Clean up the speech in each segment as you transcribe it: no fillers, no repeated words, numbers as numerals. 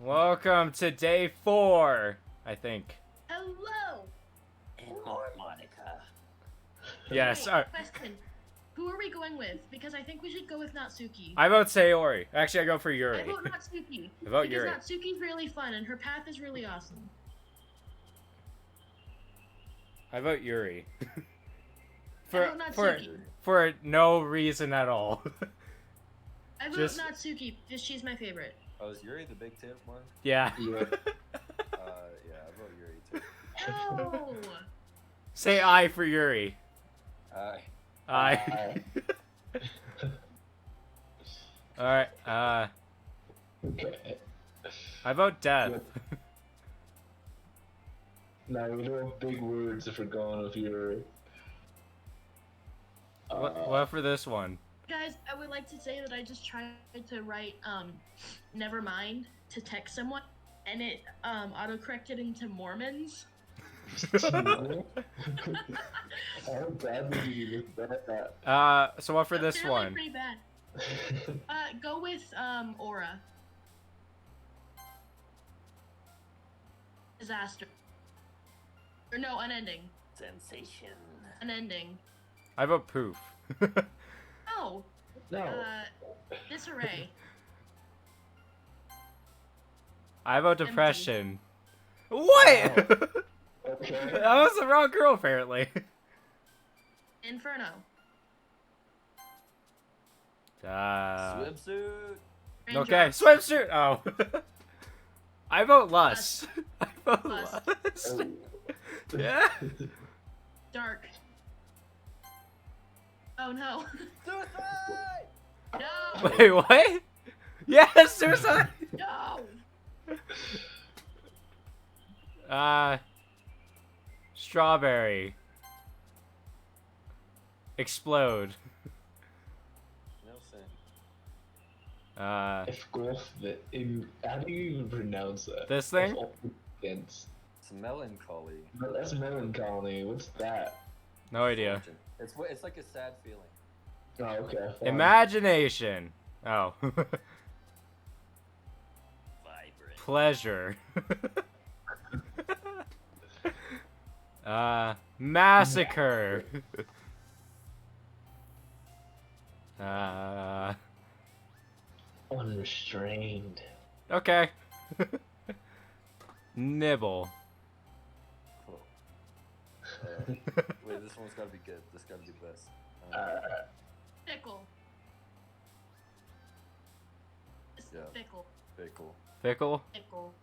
Welcome to day 4, I think. Hello! And more Monica. Yes. Wait, question. Who are we going with? Because I think we should go with Natsuki. I vote Sayori. Actually, I go for Yuri. I vote Natsuki. I vote because Yuri. Natsuki's really fun and her path is really awesome. I vote Yuri. I vote Natsuki. For no reason at all. I vote Natsuki because she's my favorite. Oh, is Yuri the big tip one? Yeah. Yeah, I vote Yuri too. No! Say I for Yuri. Aye. I. Alright, Okay. I vote Death. Now we don't have big words if we're going with your. What for this one? Guys, I would like to say that I just tried to write, never mind to text someone, and it, auto-corrected into Mormons. How bad did you look at that? So what for this Apparently one? pretty bad. Go with, Aura. Disaster. Or no, unending. Sensation. Unending. I vote Poof. Oh! No. Disarray. I vote Depression. What? Okay. That was the wrong girl, apparently. Inferno. Swimsuit. Okay, Raindrops. swimsuit. Oh. I vote Lust. I vote Lust. Lust. Yeah. Dark. Oh no. Suicide! No! Wait, what? Yes, suicide. No! Strawberry. Explode. Nelson. If golf, how do you even pronounce that? This thing? It's It's melancholy. no, that's melancholy. What's that? No idea. It's like a sad feeling. Oh, okay. Fine. Imagination. Oh. Vibrant. Pleasure. Massacre. Unrestrained. Okay. Nibble. Cool. Wait, this one's gotta be good. This gotta be the best. Fickle. Yeah. Fickle. Very cool. Fickle? Fickle.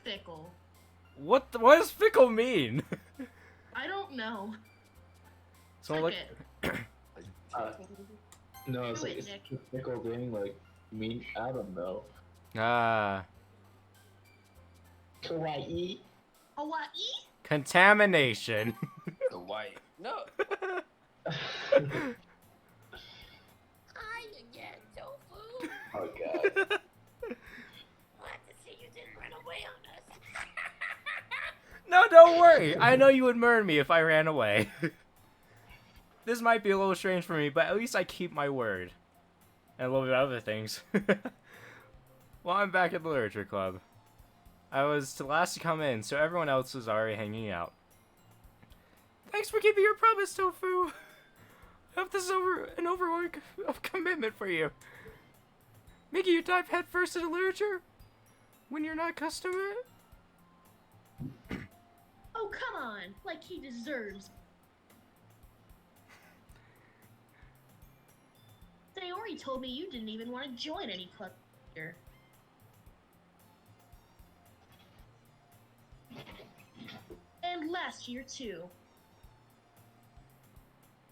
Fickle. What does fickle mean? I don't know. So Click look. it. No, it's Do like it, it's Nick. a fickle thing. Like I don't know. Kawaii. Hawaii? Contamination. The white. No. Hi again, Tofu. Oh god. Glad to see you didn't run away on us. No, don't worry. I know you would murder me if I ran away. This might be a little strange for me, but at least I keep my word. And a little bit of other things. Well, I'm back at the literature club. I was the last to come in, so everyone else was already hanging out. Thanks for keeping your promise, Tofu. I hope this is an overwork of commitment for you. Making you dive headfirst into literature when you're not accustomed to it? Oh, come on. Like he deserves. Sayori told me you didn't even want to join any club here. And last year, too.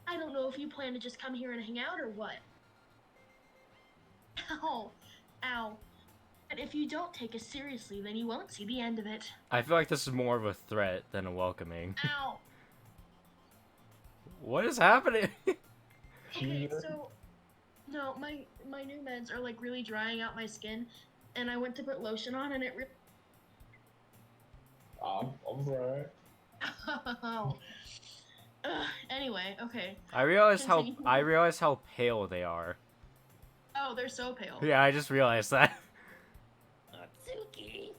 I don't know if you plan to just come here and hang out or what. Ow. Ow. And if you don't take us seriously, then you won't see the end of it. I feel like this is more of a threat than a welcoming. Ow. What is happening? Okay, so... No, my new meds are, like, really drying out my skin, and I went to put lotion on, and it really... I'm sorry. Oh. Anyway, okay. I realized Continue. how pale they are. Oh, they're so pale. Yeah, I just realized that. Natsuki.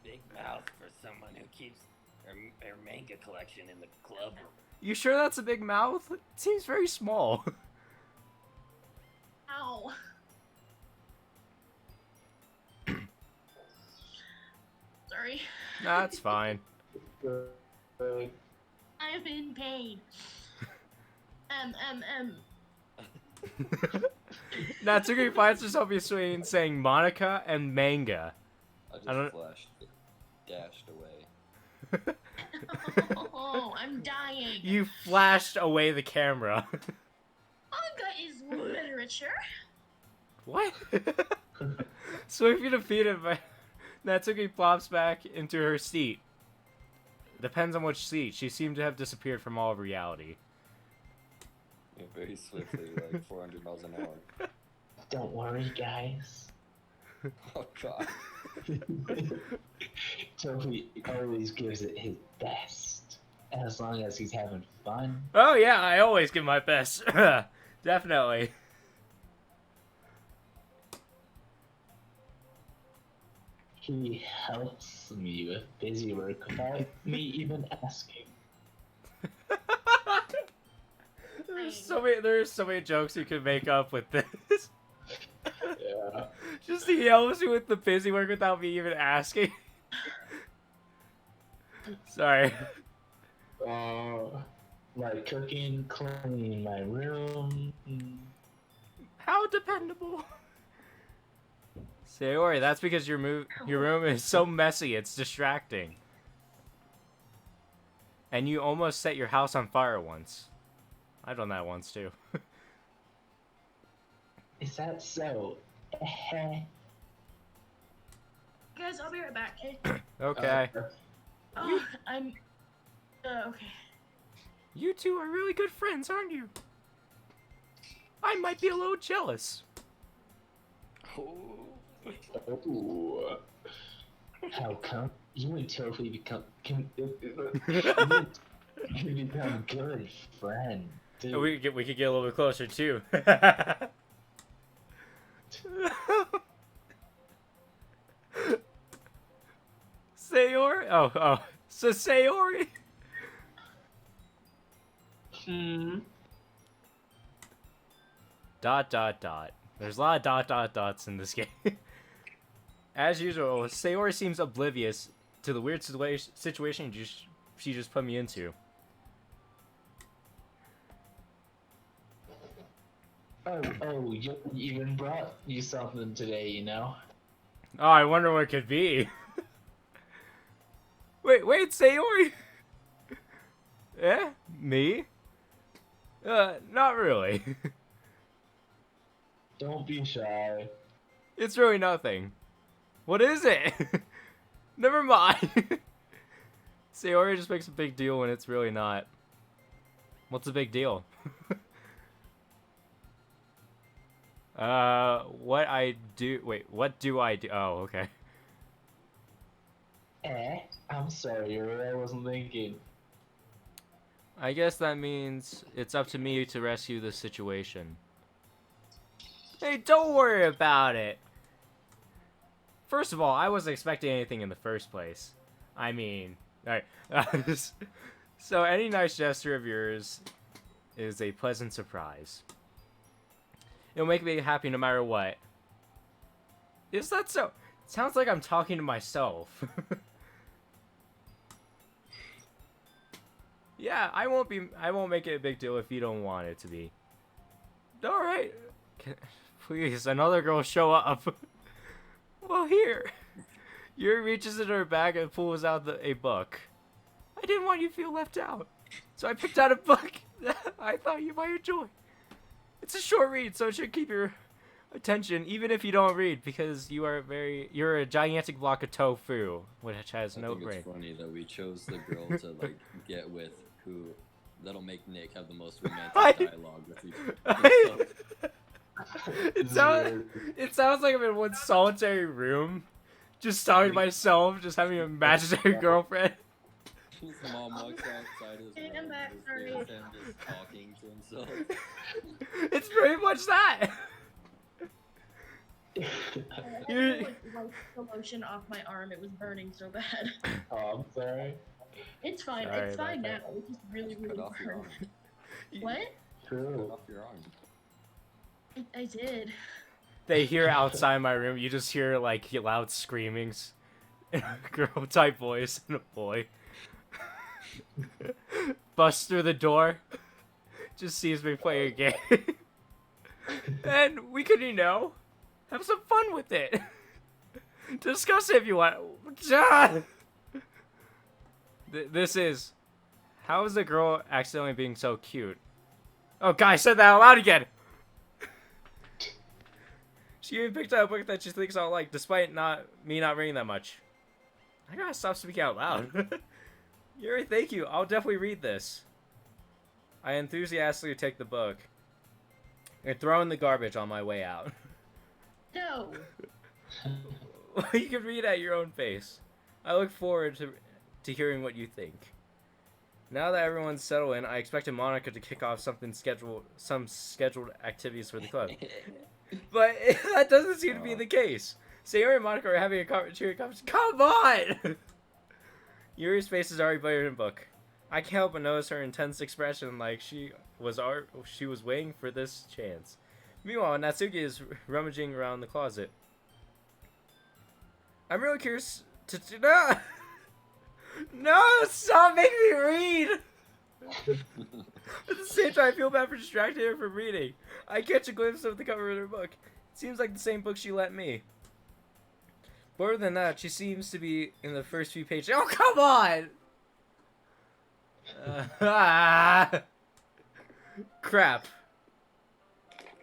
Big mouth for someone who keeps their manga collection in the club. You sure that's a big mouth? It seems very small. Ow. Sorry. Nah, it's fine. I am in pain. Natsuki finds herself between saying Monica and manga. I just I don't- dashed away. Oh, I'm dying. You flashed away the camera. Manga is literature. What? Swiftly defeated, Natsuki plops back into her seat. Depends on which seat. She seemed to have disappeared from all of reality. Yeah, very swiftly, like 400 miles an hour. Don't worry, guys. Oh god. Toby always gives it his best. As long as he's having fun. Oh yeah, I always give my best. Definitely. He helps me with busy work without me even asking. There's so many jokes you could make up with this. Yeah. Just he helps you with the busy work without me even asking. Sorry. Like cooking, cleaning my room. How dependable. Sayori, that's because your room is so messy, it's distracting. And you almost set your house on fire once. I've done that once too. Is that so? Guys, I'll be right back, okay? Okay. Oh, I'm... okay. You two are really good friends, aren't you? I might be a little jealous. Oh. How come you and Toby become can become good friends? Dude. We could get a little bit closer too. Sayori? Oh. So Sayori? Dot. There's a lot of dots in this game. As usual, Sayori seems oblivious to the weird situation she just put me into. Oh, you even brought you something today, you know? Oh, I wonder what it could be. Wait, Sayori? Eh? Me? Not really. Don't be shy. It's really nothing. What is it? Never mind. Sayori just makes a big deal when it's really not. What's the big deal? What I do... Wait, what do I do? Oh, okay. I'm sorry, I wasn't thinking. I guess that means it's up to me to rescue the situation. Hey, don't worry about it! First of all, I wasn't expecting anything in the first place. I mean... Alright. So, any nice gesture of yours is a pleasant surprise. It'll make me happy no matter what. Is that so? It sounds like I'm talking to myself. Yeah, I won't make it a big deal if you don't want it to be. Alright. Please, another girl show up. Well, here. Yuri reaches into her bag and pulls out a book. I didn't want you to feel left out, so I picked out a book that I thought you might enjoy. It's a short read, so it should keep your attention, even if you don't read, because you're a gigantic block of tofu, which has no brain. I think it's funny that we chose the girl to like get with that'll make Nick have the most romantic dialogue with each. It sounds like I'm in one solitary room, just talking to myself, just having an imaginary girlfriend. His mom walks outside his Hey, room I'm back, and sorry. there's him just talking to himself. It's pretty much that. I You're- had to, like, wipe the lotion off my arm. It was burning so bad. Oh, I'm sorry. It's fine. Sorry It's fine about now. that. It just really, Cut really off your burned. arm. What? Cut True. off your arm. I did. They hear outside my room. You just hear like loud screamings, in a girl type voice and a boy. Busts through the door. Just sees me play a game. And we could, have some fun with it. Discuss it if you want. This is. How is the girl accidentally being so cute? Oh, God, I said that out loud again! She even picked out a book that she thinks I'll like, despite me not reading that much. I gotta stop speaking out loud. Yuri, thank you. I'll definitely read this. I enthusiastically take the book and throw in the garbage on my way out. No. You can read at your own pace. I look forward to hearing what you think. Now that everyone's settled in, I expected Monika to kick off some scheduled activities for the club. But that doesn't seem to be the case. Sayori and Monika are having a cheery conversation. Come on! Yuri's face is already buried in the book. I can't help but notice her intense expression, like she was waiting for this chance. Meanwhile, Natsuki is rummaging around the closet. I'm really curious to no! No! Stop making me read! At the same time, I feel bad for distracting her from reading. I catch a glimpse of the cover of her book. It seems like the same book she lent me. More than that, she seems to be in the first few pages. Oh, come on! Crap.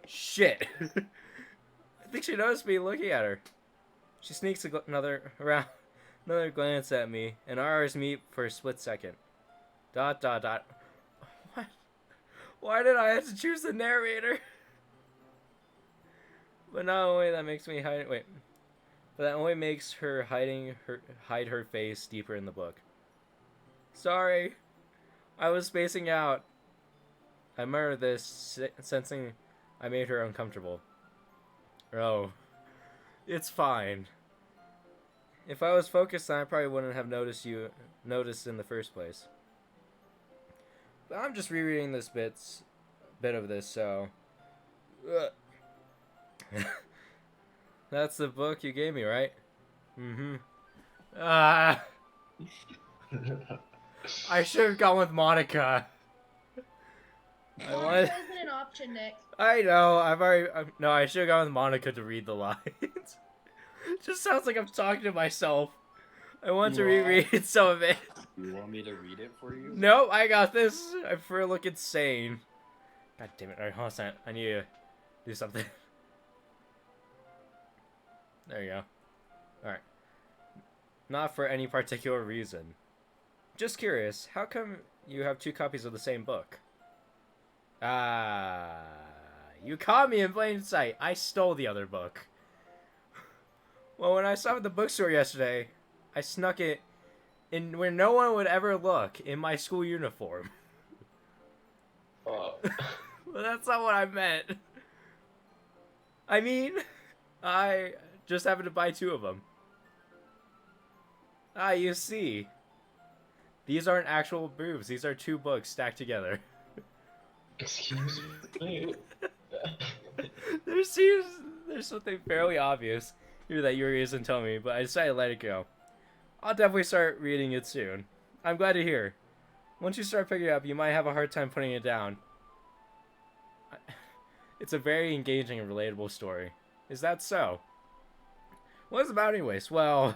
Shit. I think she noticed me looking at her. She sneaks another glance at me, and our eyes meet for a split second. ... What? Why did I have to choose the narrator? But not only that makes me hide. Wait. But that only makes her hide her face deeper in the book. Sorry, I was spacing out. I murmured this, sensing I made her uncomfortable. Oh, it's fine. If I was focused, then I probably wouldn't have noticed in the first place. But I'm just rereading this bit of this, so. That's the book you gave me, right? Mm-hmm. I should have gone with Monika. Well, isn't an option next. I know. No, I should have gone with Monika to read the lines. Just sounds like I'm talking to myself. I want to reread some of it. You want me to read it for you? Nope, I got this. I prefer to look insane. God damn it. Alright, hold on. I need to do something. There you go. Alright. Not for any particular reason. Just curious, how come you have 2 copies of the same book? You caught me in plain sight. I stole the other book. Well, when I saw it at the bookstore yesterday, I snuck it in where no one would ever look, in my school uniform. Oh. Well, that's not what I meant. I mean, I just happened to buy 2 of them. You see. These aren't actual boobs. These are 2 books stacked together. Excuse me. There's something fairly obvious here that Yuri isn't telling me, but I decided to let it go. I'll definitely start reading it soon. I'm glad to hear. Once you start picking it up, you might have a hard time putting it down. It's a very engaging and relatable story. Is that so? What is it about anyways? Well,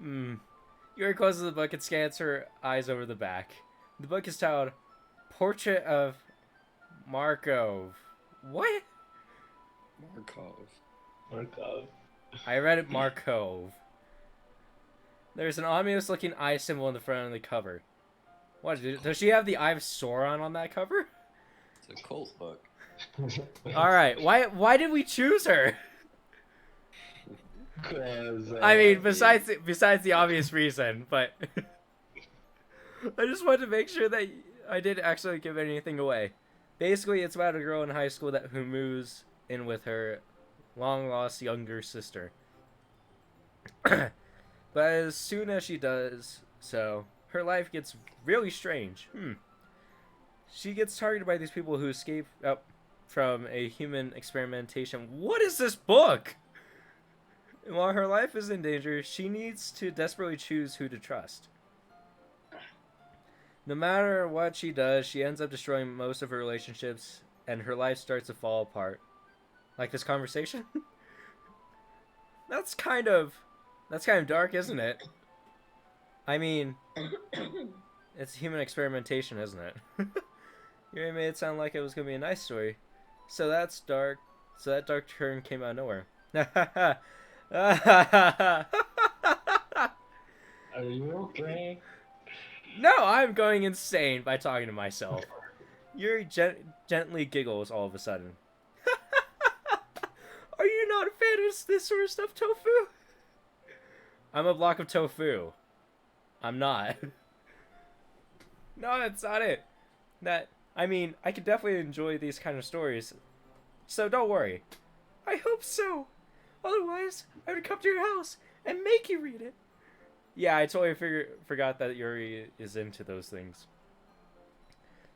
Yuri closes the book and scans her eyes over the back. The book is titled Portrait of Markov. What? Markov. I read it Markov. There's an ominous looking eye symbol in the front of the cover. What, does she have the Eye of Sauron on that cover? It's a cult book. Alright, why did we choose her? 'Cause, I mean, besides the obvious reason, but I just wanted to make sure that I didn't actually give anything away. Basically, it's about a girl in high school who moves in with her long-lost younger sister. But as soon as she does so, her life gets really strange. She gets targeted by these people who escape from a human experimentation. What is this book? And while her life is in danger, she needs to desperately choose who to trust. No matter what she does, she ends up destroying most of her relationships, and her life starts to fall apart. Like this conversation? That's kind of dark, isn't it? I mean, it's human experimentation, isn't it? You made it sound like it was gonna be a nice story. So that's dark. So that dark turn came out of nowhere. Are you okay? No, I'm going insane by talking to myself. Yuri gently giggles all of a sudden. Are you not a fan of this sort of stuff, Tofu? I'm a block of tofu. I'm not. No, that's not it. I mean, I could definitely enjoy these kind of stories. So don't worry. I hope so. Otherwise, I would come to your house and make you read it. Yeah, I totally forgot that Yuri is into those things.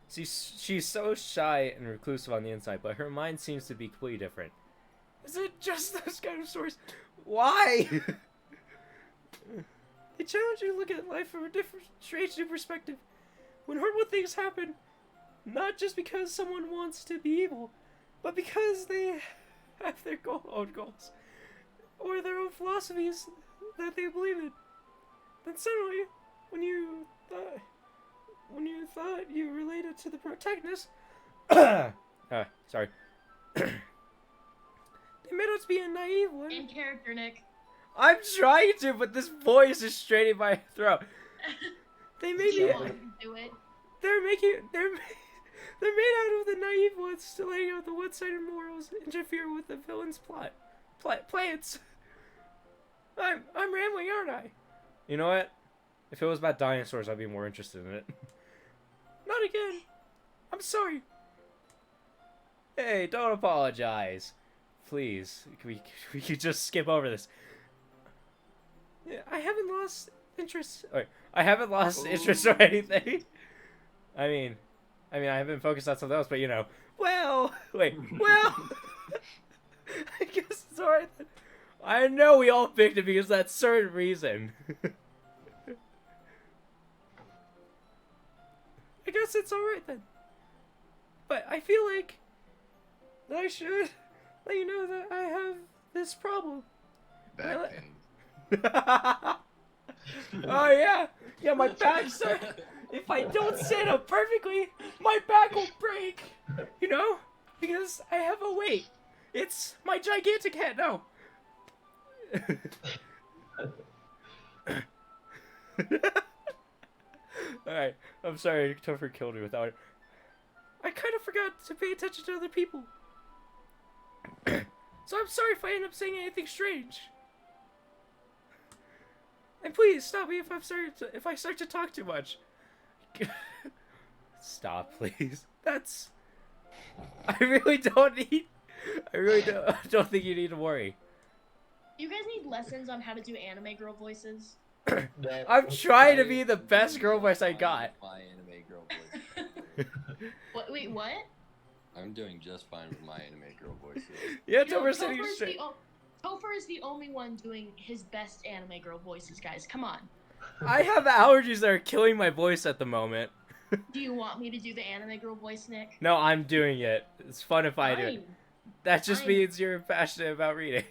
She's so shy and reclusive on the inside, but her mind seems to be completely different. Is it just those kind of stories? Why? They challenge you to look at life from a different, strange new perspective. When horrible things happen, not just because someone wants to be evil, but because they have their own goals, or their own philosophies that they believe in. Then suddenly, when you thought you related to the protagonist, sorry, they made out to be a naive one. In character, Nick. I'm trying to, but this voice is straight in my throat. They made You me. want to do it. They're made out of the naive ones, still laying out the one-sided morals interfere with the villain's plans. I'm rambling, aren't I? You know what? If it was about dinosaurs, I'd be more interested in it. Not again. I'm sorry. Hey, don't apologize. Please, we could just skip over this. Yeah, I haven't lost interest. I haven't lost interest or anything. I mean, I haven't focused on something else, but you know. Well, wait. Well, I guess it's alright then. I know we all picked it because of that certain reason. I guess it's alright then. But I feel like that I should let you know that I have this problem. Back pain. Oh yeah, my back's if I don't stand up perfectly, my back will break. You know, because I have a weight. It's my gigantic head. No. Alright, I'm sorry Topher killed me without it. I kind of forgot to pay attention to other people. So I'm sorry if I end up saying anything strange. And please stop me if I start to talk too much. Stop, please. I really don't think you need to worry. You guys need lessons on how to do anime girl voices? I'm trying to be the best girl voice I got. My anime girl voice. What? Wait, what? I'm doing just fine with my anime girl voices. Yeah, You know, Topher's sitting Topher's straight. Topher is the only one doing his best anime girl voices, guys. Come on. I have allergies that are killing my voice at the moment. Do you want me to do the anime girl voice, Nick? No, I'm doing it. It's fun if I do it. Fine. That just Fine. means you're passionate about reading.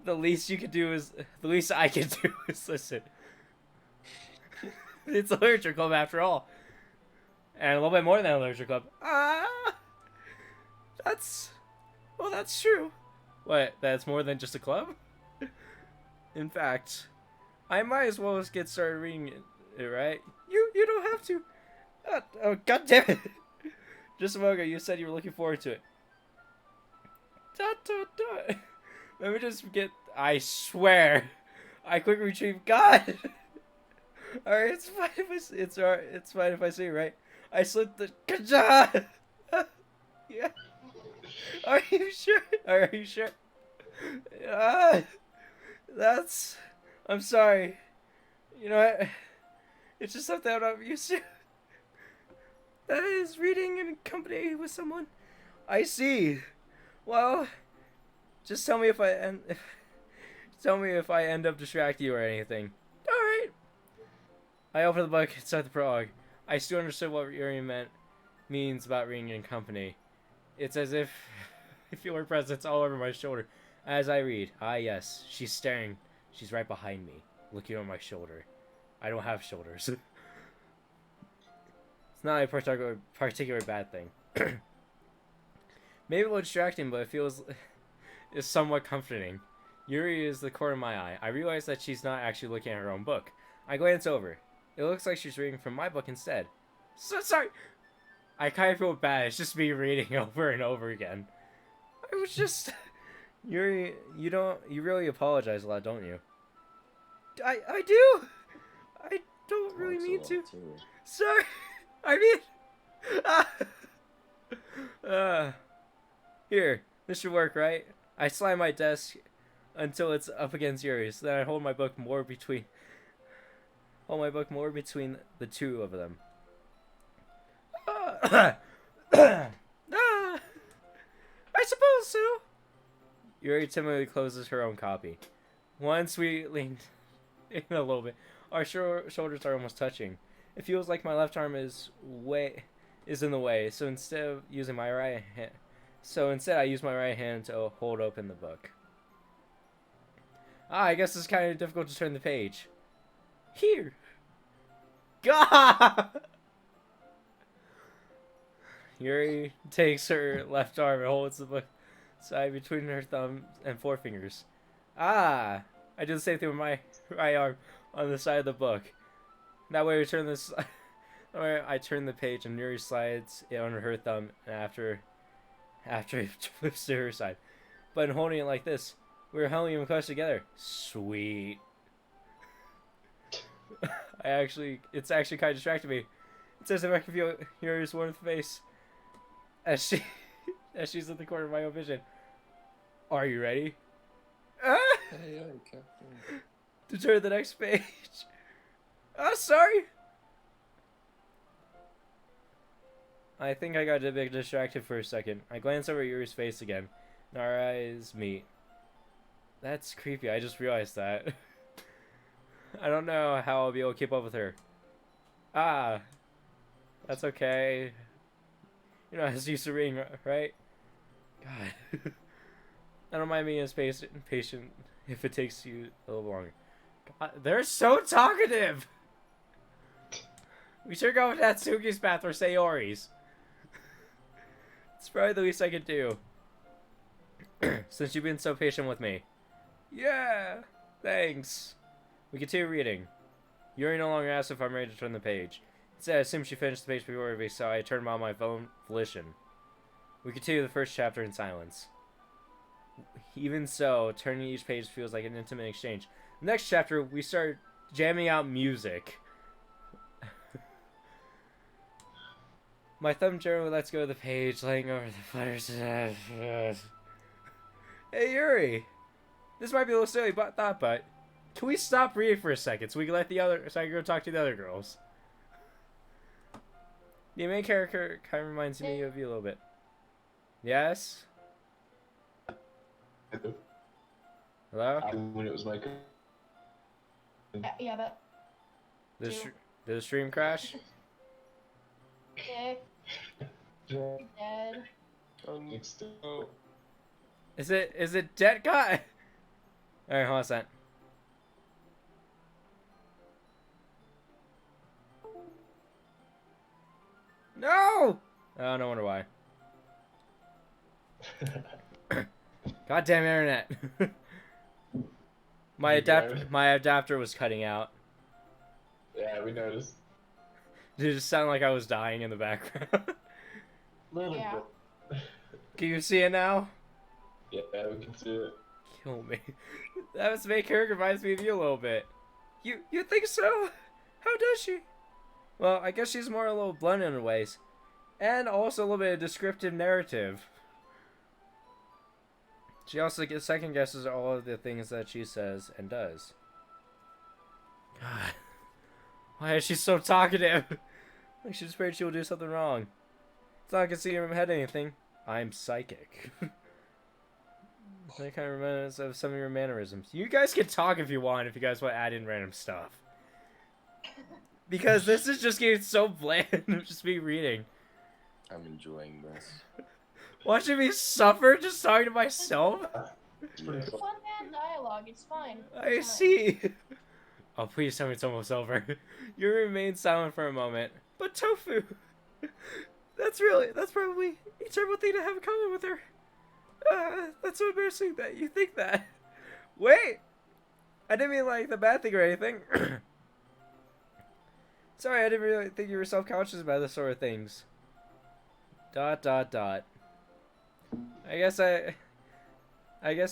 The least I can do is listen. It's a literature club after all. And a little bit more than a literature club. That's true. What, that's more than just a club? In fact, I might as well just get started reading it, right? You don't have to. Oh, god damn it. Just a moment ago, you said you were looking forward to it. Let me just get. I swear, I quickly retrieve. God. All right, it's fine if it's alright. It's fine if I say it right. I slipped the. Yeah. Are you sure? Are you sure? That's. I'm sorry. You know what? It's just something I'm not used to. That is reading in company with someone. I see. Well, just tell me if tell me if I end up distracting you or anything. All right. I opened the book and started the prologue. I still understood what Yuri means about reading in company. It's as if I feel her presence all over my shoulder as I read. Ah, yes, she's staring. She's right behind me, looking over my shoulder. I don't have shoulders. It's not a particular bad thing. Maybe a little distracting, but it feels is somewhat comforting. Yuri is the corner of my eye. I realize that she's not actually looking at her own book. I glance over. It looks like she's reading from my book instead. So sorry. I kind of feel bad. It's just me reading over and over again. I was just... Yuri, you really apologize a lot, don't you? I do. I don't really mean to. Sorry. I mean... Here, this should work, right? I slide my desk until it's up against Yuri's. Then I hold my book more between the two of them. I suppose so. Yuri timidly closes her own copy. Once we lean in a little bit, our shoulders are almost touching. It feels like my left arm is in the way, so instead I use my right hand to hold open the book. I guess it's kind of difficult to turn the page. Here. Gah! Yuri takes her left arm and holds the book side between her thumb and forefingers. I do the same thing with my right arm on the side of the book. That way I turn the page and Yuri slides it under her thumb and after it flips to her side. But in holding it like this, we're holding them close together. Sweet. It's actually kind of distracting me. It says if I can feel Yuri's warm face as she's in the corner of my own vision. Are you ready? Hey, Captain. To turn to the next page. Oh, sorry. I think I got a bit distracted for a second. I glance over at Yuri's face again, and our eyes meet. That's creepy. I just realized that. I don't know how I'll be able to keep up with her. That's okay. You're not as used to reading, right? God. I don't mind being as patient if it takes you a little longer. God, they're so talkative! We should go with Natsuki's path or Sayori's. It's probably the least I could do. Since you've been so patient with me. Yeah! Thanks. We continue reading. Yuri no longer asks if I'm ready to turn the page. Instead, I assume she finished the page before me, so I turned on my phone volition. We continue the first chapter in silence. Even so, turning each page feels like an intimate exchange. The next chapter, we start jamming out music. My thumb generally lets go of the page, laying over the flutters. Hey, Yuri! This might be a little silly, but can we stop reading for a second so we can I can go talk to the other girls? The main character kind of reminds me of you a little bit. Yes? Hello? When it was my Yeah, but Did the stream crash? yeah, dead. it's still Is it dead guy? Alright, hold on a sec. No! Oh, no wonder why. Goddamn internet. My adapter was cutting out. Yeah, we noticed. Did it just sound like I was dying in the background? Little Yeah. bit. Can you see it now? Yeah, we can see it. Kill me. That was main character reminds me of you a little bit. You think so? How does she? Well, I guess she's more a little blunt in her ways. And also a little bit of descriptive narrative. She also second guesses all of the things that she says and does. God. Why is she so talkative? Like she's afraid she will do something wrong. It's not like I can see in her head anything. I'm psychic. That kind of reminds of some of your mannerisms. You guys can talk if you want, if you guys want to add in random stuff. Because this is just getting so bland of just me reading. I'm enjoying this. Watching me suffer just talking to myself? It's one man dialogue. It's fine. I It's fine. see. Oh, please tell me it's almost over. You remain silent for a moment. But Tofu! That's probably a terrible thing to have in common with her. That's so embarrassing that you think that. Wait! I didn't mean like the bad thing or anything. Sorry, I didn't really think you were self-conscious about this sort of things. ... I guess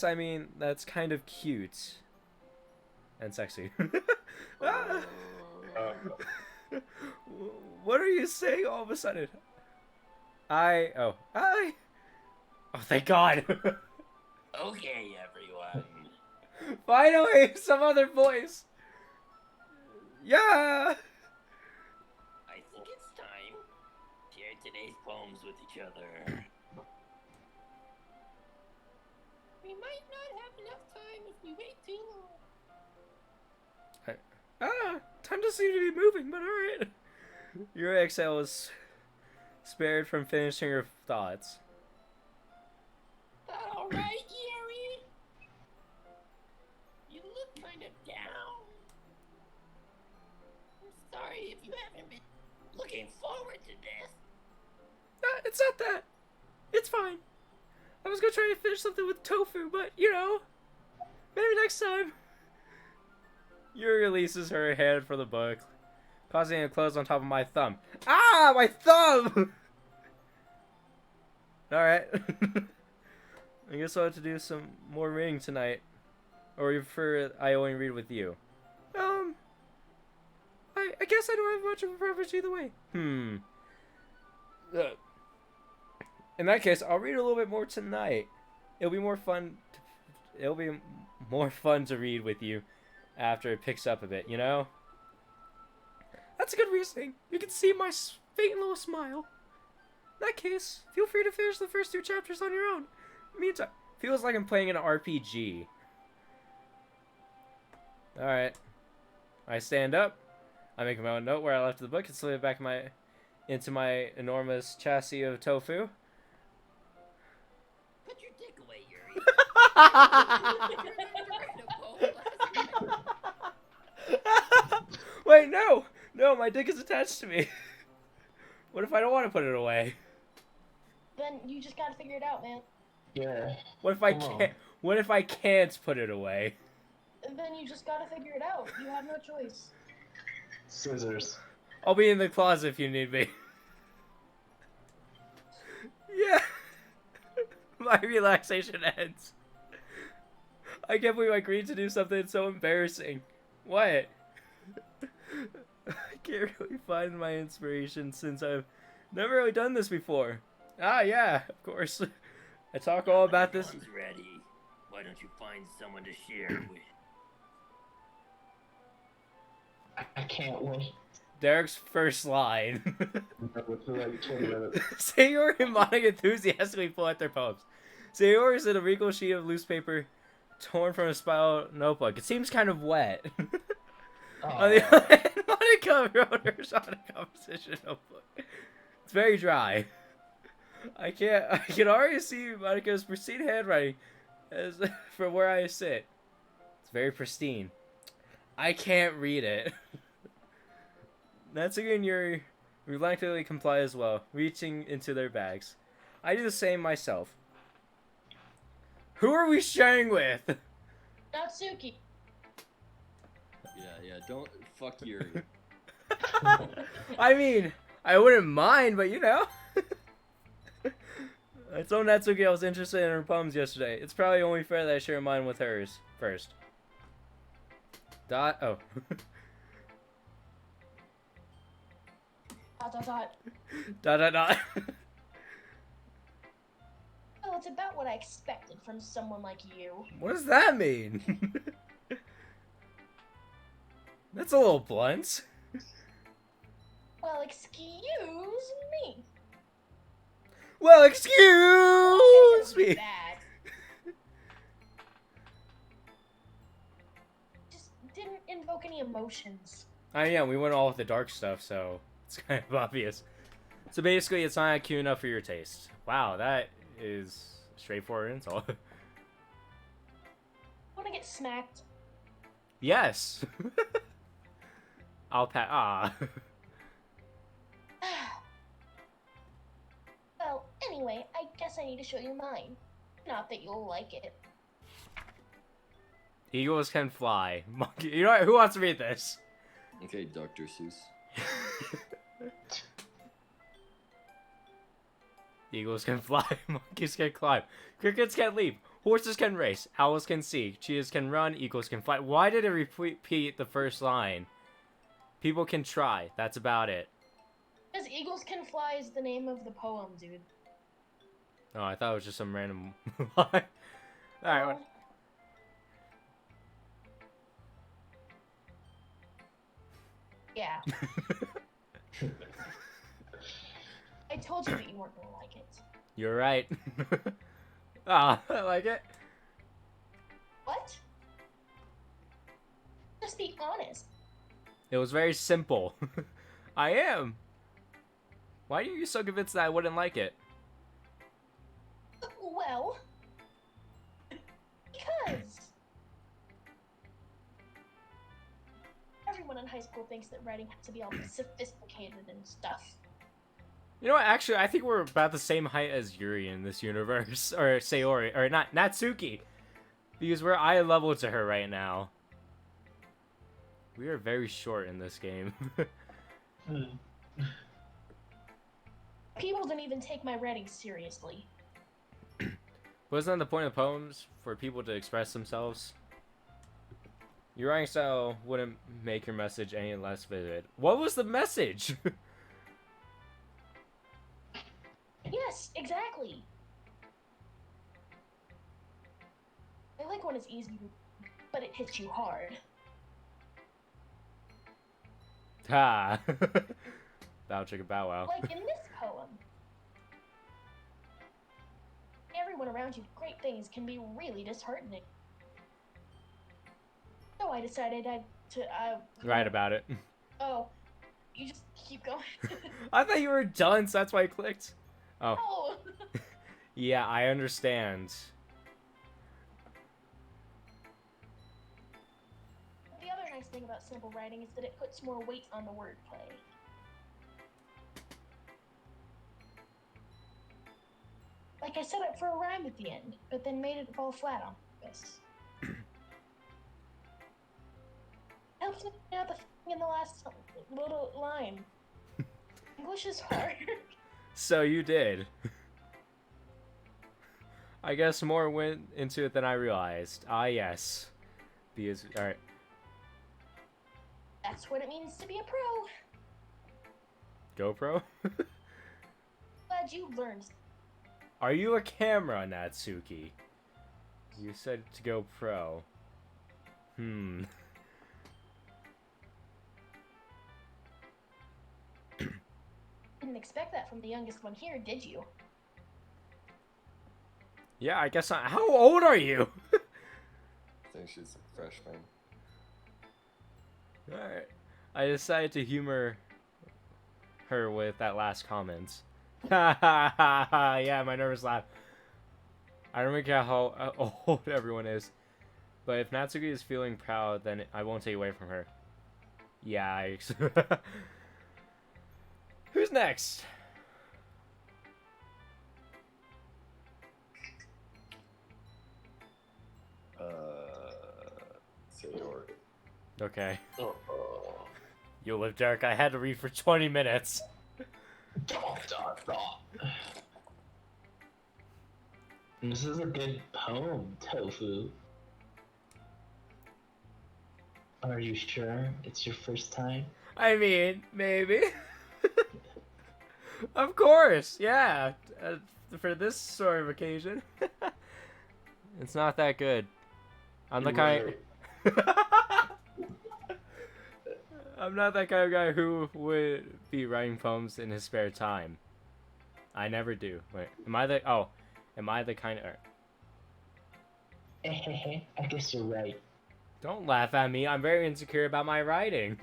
I mean that's kind of cute. And sexy. Ah! What are you saying all of a sudden? Oh, thank God. Okay, everyone. Finally, some other voice. Yeah. I think it's time to share today's poems with each other. We might not have enough time if we wait too long. Time doesn't seem to be moving, but alright. Your exhale was spared from finishing your thoughts. All right, Yuri. You look kind of down. I'm sorry if you haven't been looking forward to this. It's not that. It's fine. I was gonna try to finish something with Tofu, but, you know, maybe next time. Yuri releases her hand from the book, causing it to close on top of my thumb. Ah, my thumb! Alright. I guess I'll have to do some more reading tonight. Or you prefer I only read with you? I guess I don't have much of a preference either way. In that case, I'll read a little bit more tonight. It'll be more fun to read with you after it picks up a bit, you know? That's a good reasoning. You can see my faint little smile. In that case, feel free to finish the first 2 chapters on your own. Meantime, feels like I'm playing an RPG. Alright. I stand up. I make my own note where I left the book and slip it back into my enormous chassis of tofu. Put your dick away, Yuri. Wait, no! No, my dick is attached to me. What if I don't want to put it away? Then you just gotta figure it out, man. Yeah. What if I Come on. can't? What if I can't put it away? And then you just gotta figure it out. You have no choice. Scissors. I'll be in the closet if you need me. Yeah. My relaxation ends. I can't believe I agreed to do something so embarrassing. What? I can't really find my inspiration since I've never really done this before. Ah, yeah, of course. I talk all about this. Everyone's ready. Why don't you find someone to share with? I can't wait. Derek's first line. For like 20 minutes. Sayori and Monika enthusiastically pull out their poems. Sayori is in a wrinkled sheet of loose paper torn from a spiral notebook. It seems kind of wet. On the other hand, Monika wrote hers on a composition notebook. It's very dry. I can already see Monika's pristine handwriting as from where I sit. It's very pristine. I can't read it. Natsuki and Yuri reluctantly comply as well, reaching into their bags. I do the same myself. Who are we sharing with? Natsuki. Yeah, don't fuck Yuri. I mean, I wouldn't mind, but you know. I told Natsuki I was interested in her poems yesterday. It's probably only fair that I share mine with hers first. Oh. Dot. Dot. Well, it's about what I expected from someone like you. What does that mean? That's a little blunt. Well, excuse me. Well, excuse me. Bad. Just didn't invoke any emotions. Yeah, we went all with the dark stuff, so it's kind of obvious. So basically, it's not cute enough for your taste. Wow, that is a straightforward insult. Wanna get smacked? Yes. I'll pat. Ah. Well, anyway, I guess I need to show you mine. Not that you'll like it. Eagles can fly. Monkey. You know what? Who wants to read this? Okay, Dr. Seuss. Eagles can fly. Monkeys can climb. Crickets can leap. Horses can race. Owls can see. Cheetahs can run. Eagles can fly. Why did it repeat the first line? People can try. That's about it. Because Eagles Can Fly is the name of the poem, dude. Oh, I thought it was just some random line. Alright. Yeah. I told you that you weren't gonna like it. You're right. Ah, I like it. What? Just be honest. It was very simple. I am. Why are you so convinced that I wouldn't like it? Well, because everyone in high school thinks that writing has to be all sophisticated and stuff. You know what? Actually, I think we're about the same height as Yuri in this universe, or Sayori, or not Natsuki, because we're eye level to her right now. We are very short in this game. People don't even take my writing seriously. Wasn't that the point of poems? For people to express themselves? Your writing style wouldn't make your message any less vivid. What was the message? Yes, exactly. I like when it's easy, but it hits you hard. Ha! Bow chicka bow wow. Like in this poem. Everyone around you, great things can be really disheartening. So I decided to Write about it. Oh, you just keep going. I thought you were done, so that's why I clicked. Oh. Oh. Yeah, I understand. The other nice thing about simple writing is that it puts more weight on the wordplay. Like I set up for a rhyme at the end, but then made it fall flat on purpose. Helps me out the thing in the last little line. English is hard. So you did. I guess more went into it than I realized. Ah, yes. Because, alright. That's what it means to be a pro. GoPro? Glad you learned. Are you a camera, Natsuki? You said to go pro. Hmm. Didn't expect that from the youngest one here, did you? Yeah, I guess not. How old are you? I think she's a freshman. Alright. I decided to humor her with that last comment. Ha ha ha ha. Yeah, my nervous laugh. I don't care how old everyone is. But if Natsuki is feeling proud, then I won't take away from her. Yikes. Who's next? Sayori. Okay. Oh. You live, Derek. I had to read for 20 minutes. This is a good poem, Tofu. Are you sure it's your first time? I mean, maybe. Of course, yeah. for this sort of occasion. It's not that good. I'm the You kind. were- I'm not that kind of guy who would be writing poems in his spare time. I never do. Wait, am I the? Oh, am I the kind of? I guess you're right. Don't laugh at me. I'm very insecure about my writing.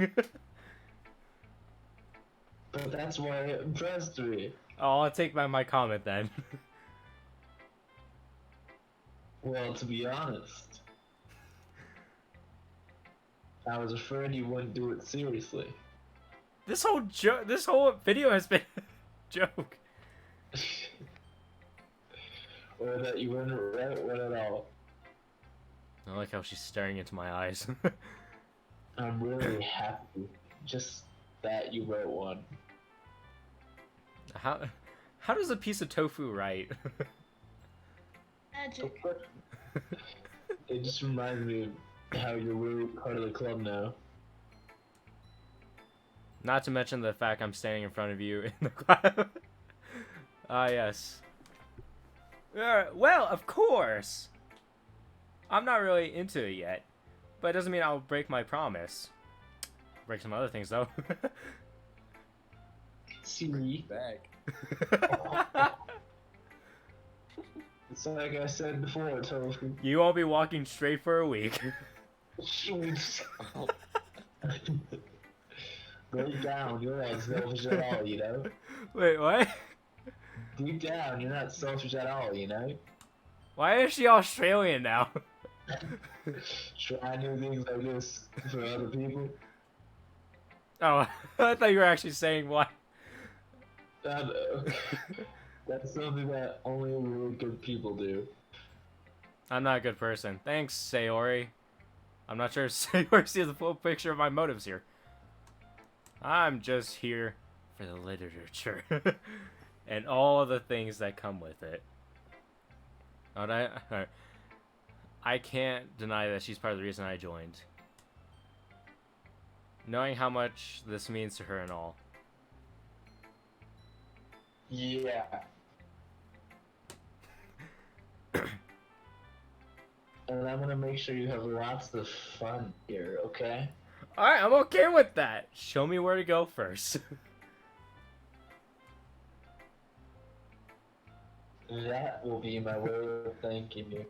But that's why it impressed me. Oh, I'll take my comment then. Well, to be honest, I was afraid you wouldn't do it seriously. This whole video has been a joke. Or that you wouldn't write one at all. I like how she's staring into my eyes. I'm really happy. Just that you wrote one. How does a piece of tofu write? Magic. It just reminds me of how you're really part of the club now. Not to mention the fact I'm standing in front of you in the class. Ah, yes. Well, of course. I'm not really into it yet, but it doesn't mean I'll break my promise. Break some other things though. See, Back. it's like I said before, Tofu. You won't be walking straight for a week. Oh, Deep down, you're not selfish at all, you know? Wait, what? Deep down, you're not selfish at all, you know? Why is she Australian now? Try new things like this for other people. Oh, I thought you were actually saying why. I know. That's something that only really good people do. I'm not a good person. Thanks, Sayori. I'm not sure if Sayori sees the full picture of my motives here. I'm just here for the literature. And all the things that come with it. I can't deny that she's part of the reason I joined. Knowing how much this means to her and all. Yeah. And I'm gonna make sure you have lots of fun here, okay? Alright, I'm okay with that. Show me where to go first. That will be my way of thanking you.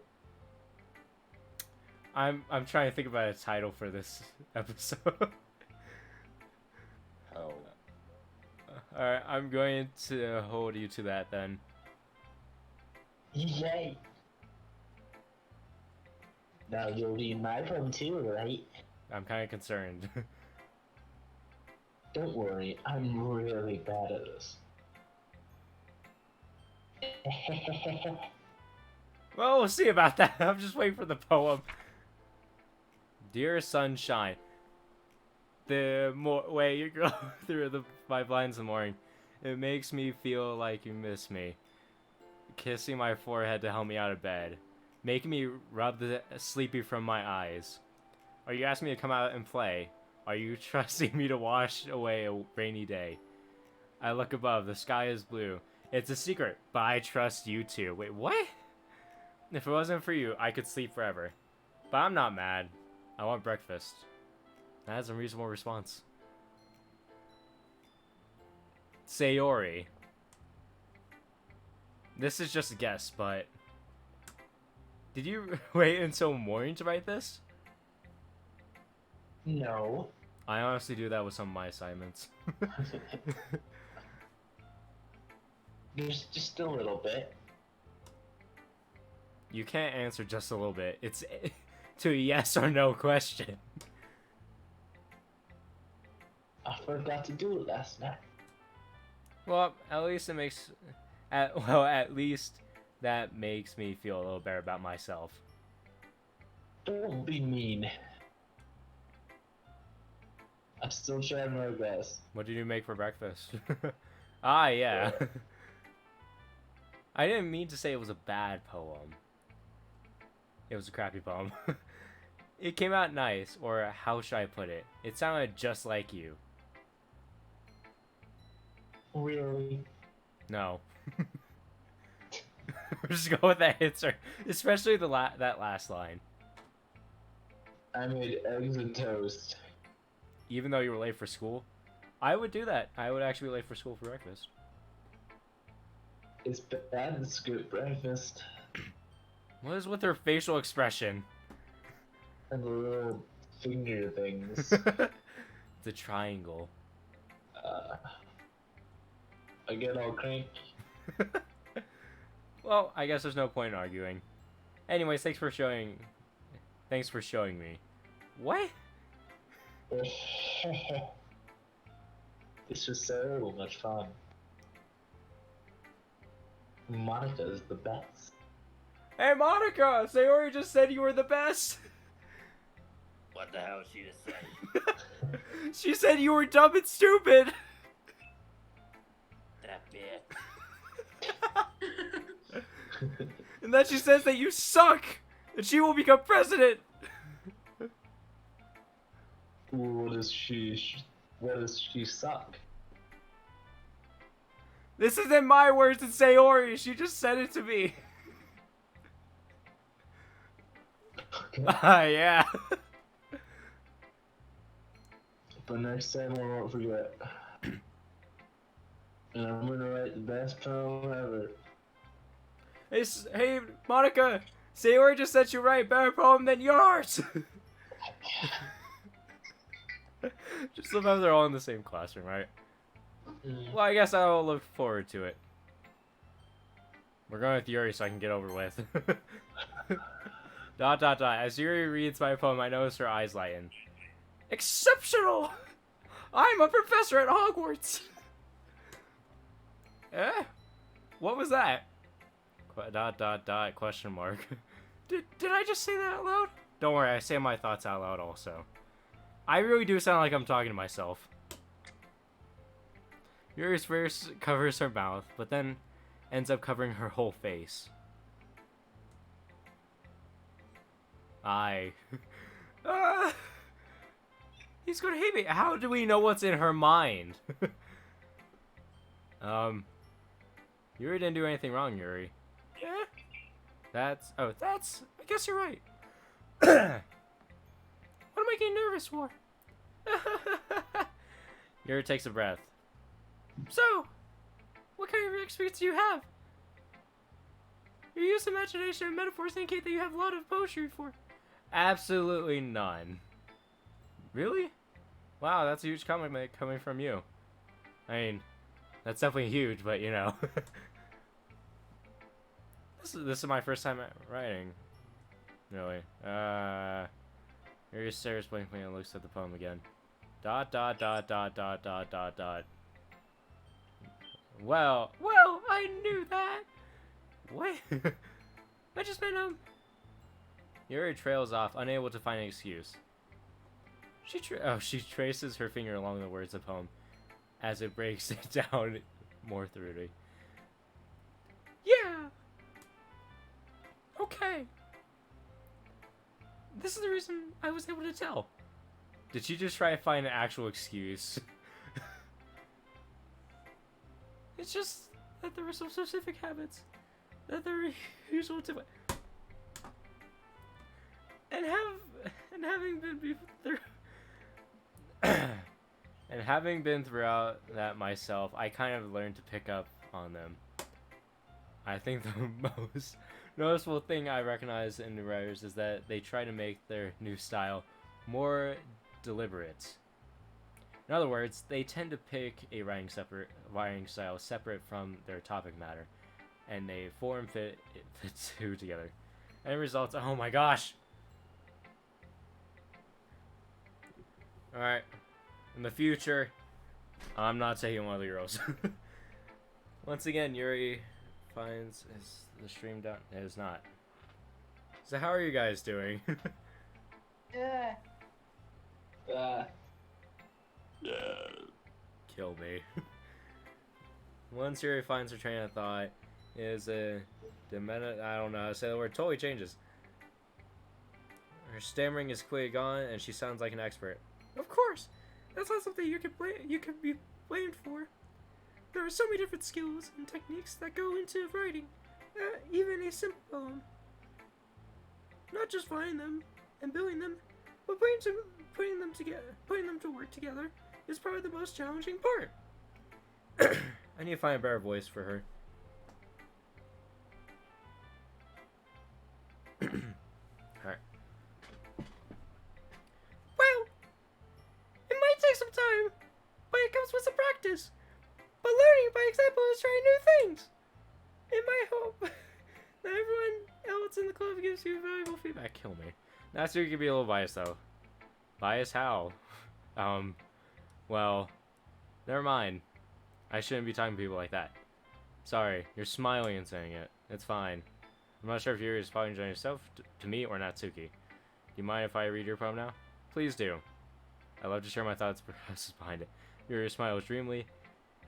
I'm trying to think about a title for this episode. oh. Alright, I'm going to hold you to that then. Yay! Now you'll read my poem too, right? I'm kind of concerned. Don't worry, I'm really bad at this. Well, we'll see about that. I'm just waiting for the poem. Dear sunshine, the way you go through my blinds in the morning, it makes me feel like you miss me. Kissing my forehead to help me out of bed, making me rub the sleepy from my eyes. Are you asking me to come out and play? Are you trusting me to wash away a rainy day? I look above, the sky is blue. It's a secret, but I trust you too. Wait, what? If it wasn't for you, I could sleep forever. But I'm not mad. I want breakfast. That is a reasonable response. Sayori. This is just a guess, but... Did you wait until morning to write this? No. I honestly do that with some of my assignments. There's just a little bit. You can't answer just a little bit. It's to a yes or no question. I forgot to do it last night. Well, at least it makes... at least that makes me feel a little better about myself. Don't be mean. I'm still trying my best. What did you make for breakfast? Ah, yeah. I didn't mean to say it was a bad poem. It was a crappy poem. It came out nice, or how should I put it? It sounded just like you. Really? No. Just go with that answer, especially that last line. I made eggs and toast. Even though you were late for school, I would do that. I would actually be late for school for breakfast. It's bad. It's good breakfast. What is with her facial expression? And the little finger things. The triangle. I get all cranky. Well, I guess there's no point in arguing. Anyways, thanks for showing me. What? This was so much fun. Monika is the best. Hey, Monica! Sayori just said you were the best! What the hell she just said? She said you were dumb and stupid! That bitch. And then she says that you suck! And she will become president! What does she suck? This isn't my words, it's Sayori. She just said it to me. Yeah. But next time I won't forget. And I'm gonna write the best poem ever. Hey, Monica! Sayori just said you write better poem than yours! Just sometimes they're all in the same classroom, right? Well, I guess I'll look forward to it. We're going with Yuri so I can get over with. ... As Yuri reads my poem, I notice her eyes lighten. Exceptional! I'm a professor at Hogwarts! Eh? What was that? ... Question mark. Did I just say that out loud? Don't worry, I say my thoughts out loud also. I really do sound like I'm talking to myself. Yuri's first covers her mouth, but then ends up covering her whole face. He's gonna hate me. How do we know what's in her mind? Yuri didn't do anything wrong, Yuri. Yeah. I guess you're right. What am I getting nervous for? Yuri takes a breath. So, what kind of experience do you have? Your use of imagination and metaphors indicate that you have a lot of poetry for. Absolutely none. Really? Wow, that's a huge compliment coming from you. I mean, that's definitely huge, but you know. This is my first time writing. Really. Yuri stares blankly and looks at the poem again. ... Well, I knew that. What? I just meant, Yuri trails off, unable to find an excuse. She traces her finger along the words of the poem as it breaks it down more thoroughly. Yeah. Okay. This is the reason I was able to tell. Did she just try to find an actual excuse? It's just that there were some specific habits that they're usual to having been throughout that myself, I kind of learned to pick up on them. I think the most noticeable thing I recognize in the writers is that they try to make their new style more deliberate. In other words, they tend to pick a writing style separate from their topic matter, and they form fit the two together. And it results, oh my gosh! Alright, in the future, I'm not taking one of the girls. Once again, Yuri finds the stream down. It is not. So how are you guys doing? Kill me. Once Yuri finds her train of thought, is a demented. I don't know how to say the word. Totally changes. Her stammering is quickly gone, and she sounds like an expert. Of course, that's not something you can be blamed for. There are so many different skills and techniques that go into writing. even a simple poem. Not just finding them and building them, but putting them to work together is probably the most challenging part. I need to find a better voice for her. Alright. Well, it might take some time, but it comes with some practice. But learning by example is trying new things. In my hope that everyone else in the club gives you valuable feedback. Kill me. That's where you can be a little biased though. Biased how? Well, never mind. I shouldn't be talking to people like that. Sorry, you're smiling and saying it. It's fine. I'm not sure if you're responding to yourself, to me, or Natsuki. Do you mind if I read your poem now? Please do. I love to share my thoughts and process behind it. Your smile dreamily,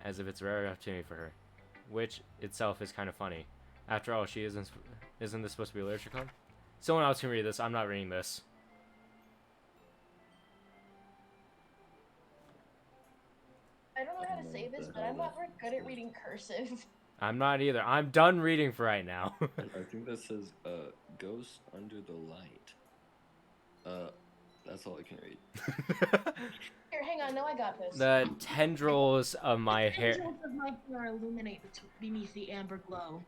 as if it's a rare opportunity for her. Which itself is kind of funny. After all, she isn't this supposed to be a literature club? Someone else can read this. I'm not reading this. I don't know how to say this, but I'm not very good at reading cursive. I'm not either. I'm done reading for right now. I think that says, ghost under the light. That's all I can read. Here, hang on. No, I got this. The tendrils of my The hair. tendrils of my hair illuminate beneath the amber glow.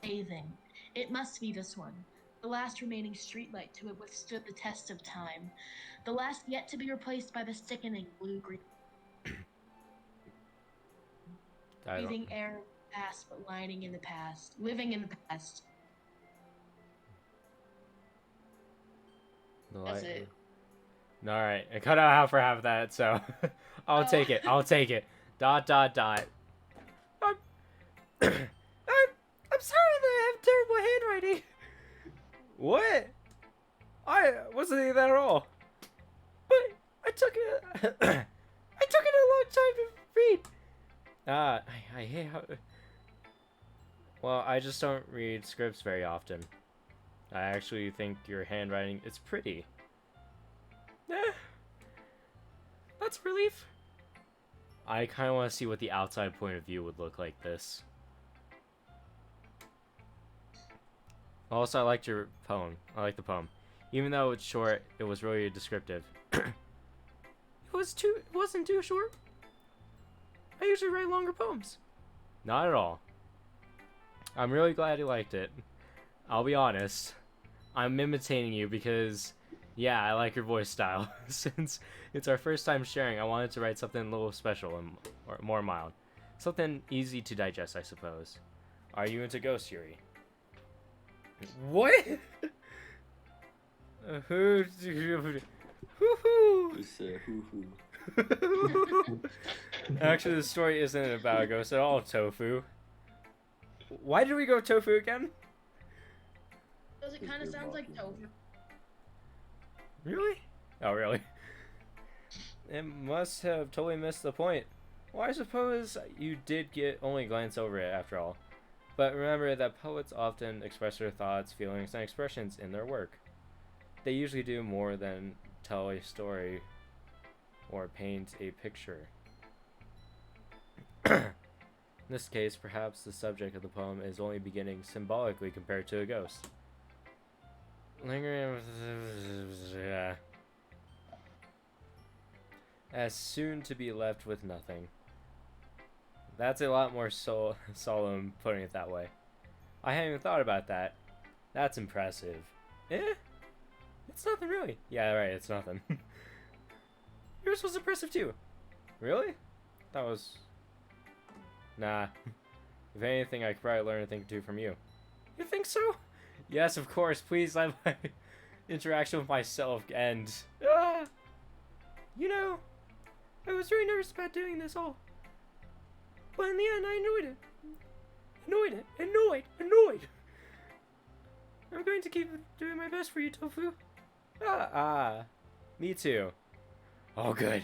Bathing. It must be this one. The last remaining streetlight to have withstood the test of time. The last yet to be replaced by the sickening blue-green. Breathing air past, but lining in the past. Living in the past. That's it. Alright, I cut out half for half of that, so I'll take it. I'll take it. ... I'm sorry that I have terrible handwriting. What? I wasn't thinking that at all. But I took it. I took it a long time to read. I hate how. Well, I just don't read scripts very often. I actually think your handwriting is pretty. That's a relief. I kind of want to see what the outside point of view would look like this. Also, I liked your poem. I like the poem. Even though it's short, it was really descriptive. It wasn't too short. I usually write longer poems. Not at all. I'm really glad you liked it. I'll be honest. I'm imitating you because, yeah, I like your voice style. Since it's our first time sharing, I wanted to write something a little special and or more mild. Something easy to digest, I suppose. Are you into Ghost Yuri? What? Hoo-hoo. Actually, the story isn't about a ghost at all, Tofu. Why did we go Tofu again? Because it kind of sounds like tofu. Really? Oh, really? It must have totally missed the point. Well, I suppose you did only glance over it after all. But remember that poets often express their thoughts, feelings, and expressions in their work. They usually do more than tell a story or paint a picture. In this case, perhaps the subject of the poem is only beginning symbolically compared to a ghost. Lingering as soon to be left with nothing. That's a lot more solemn putting it that way. I hadn't even thought about that. That's impressive. It's nothing really. Yeah, right, it's nothing. Yours was impressive too. Really? That was... Nah. If anything, I could probably learn a thing or two from you. You think so? Yes, of course. Please let my interaction with myself end. You know, I was very nervous about doing this all. But in the end, I enjoyed it. Annoyed. I'm going to keep doing my best for you, Tofu. Me too. Oh, good.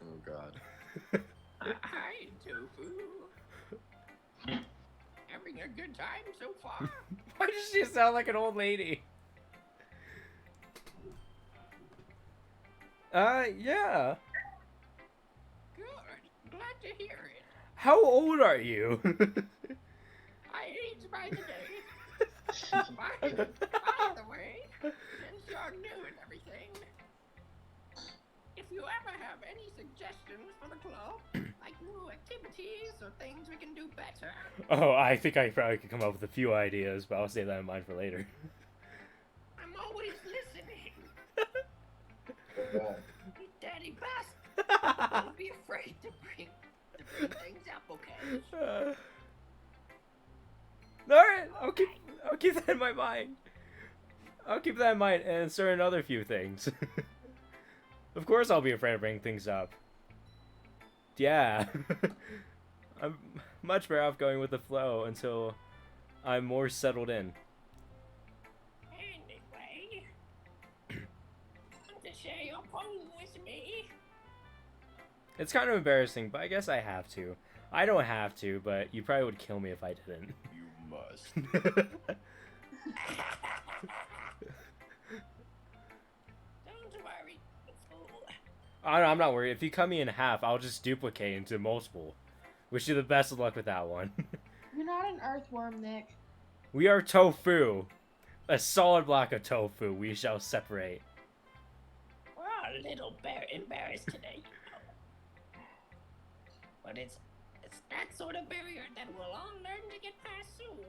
Oh god. Hi, Tofu. Having a good time so far? Why does she sound like an old lady? Yeah. Good. Glad to hear it. How old are you? I age by the day. By the way, since you're new and everything, if you ever have any suggestions for the club, like new activities or things we can do better, Oh, I think I probably could come up with a few ideas, but I'll save that in mind for later. I'm always listening. Yeah. Daddy Bast, don't be afraid to bring things up, okay? Alright, I'll keep that in my mind. I'll keep that in mind and insert another few things. Of course I'll be afraid to bring things up. Yeah. I'm much better off going with the flow until I'm more settled in. Anyway, want to share your poem with me? It's kind of embarrassing, but I guess I have to. I don't have to, but you probably would kill me if I didn't. You must. Don't worry. I'm not worried. If you cut me in half, I'll just duplicate into multiple. Wish you the best of luck with that one. You're not an earthworm, Nick. We are tofu. A solid block of tofu we shall separate. We're all a little embarrassed today, you know. But it's that sort of barrier that we'll all learn to get past soon.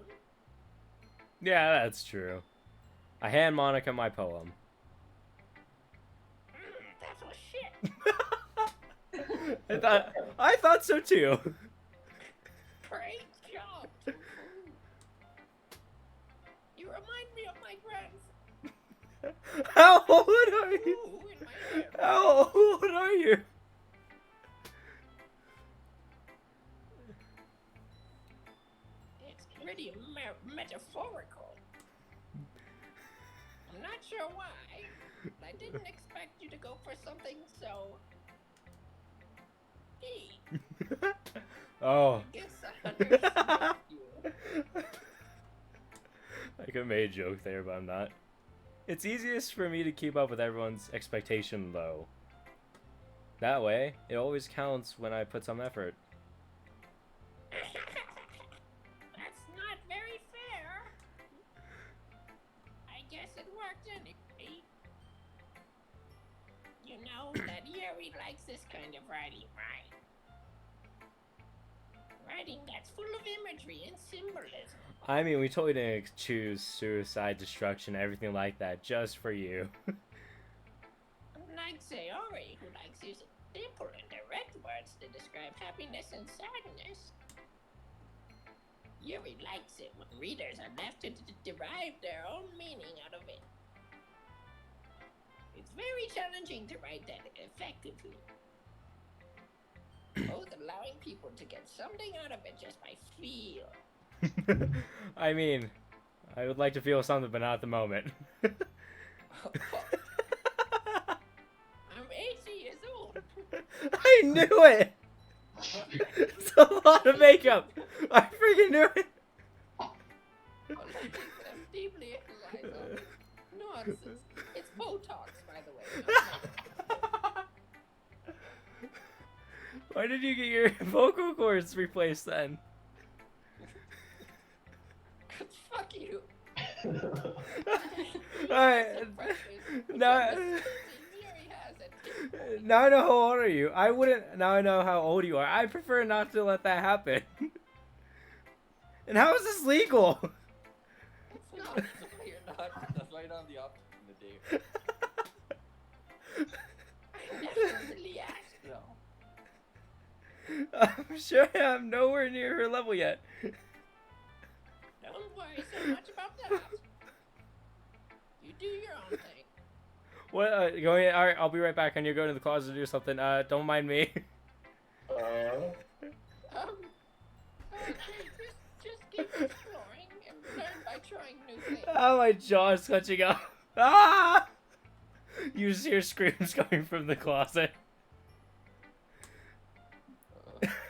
Yeah, that's true. I hand Monika my poem. That was shit. I thought so too. Great job, Tofu. You remind me of my friends. How old are you? Ooh, in my head. How old are you? It's pretty metaphorical. I'm not sure why, but I didn't expect you to go for something so deep. Oh. I guess I understand you. I could have made a joke there, but I'm not. It's easiest for me to keep up with everyone's expectation low. That way, it always counts when I put some effort. That's not very fair. I guess it worked anyway. You know that Yuri likes this kind of writing, right? Writing that's full of imagery and symbolism. I mean, we totally didn't choose suicide, destruction, everything like that just for you. Like Sayori, who likes using simple and direct words to describe happiness and sadness. Yuri likes it when readers are left to derive their own meaning out of it. It's very challenging to write that effectively. Both allowing people to get something out of it just by feel. I mean, I would like to feel something, but not at the moment. I'm 80 years old. I knew it! It's a lot of makeup! I freaking knew it! I'm deeply equalized. Nonsense. It's Botox, by the way. Why did you get your vocal cords replaced then? Fuck you. Alright. Now, now I know how old are you. I wouldn't. Now I know how old you are. I prefer not to let that happen. And how is this legal? It's not. You're not. That's why you're not on the option in the day. I never really asked, though. I'm sure I'm nowhere near her level yet. Don't worry so much about that. You do your own thing. What? Going? All right, I'll be right back. I need to go into the closet to do something. Don't mind me. Okay, just keep exploring and learn by trying new things. Oh, my jaw is clutching up. Ah! You just hear screams coming from the closet.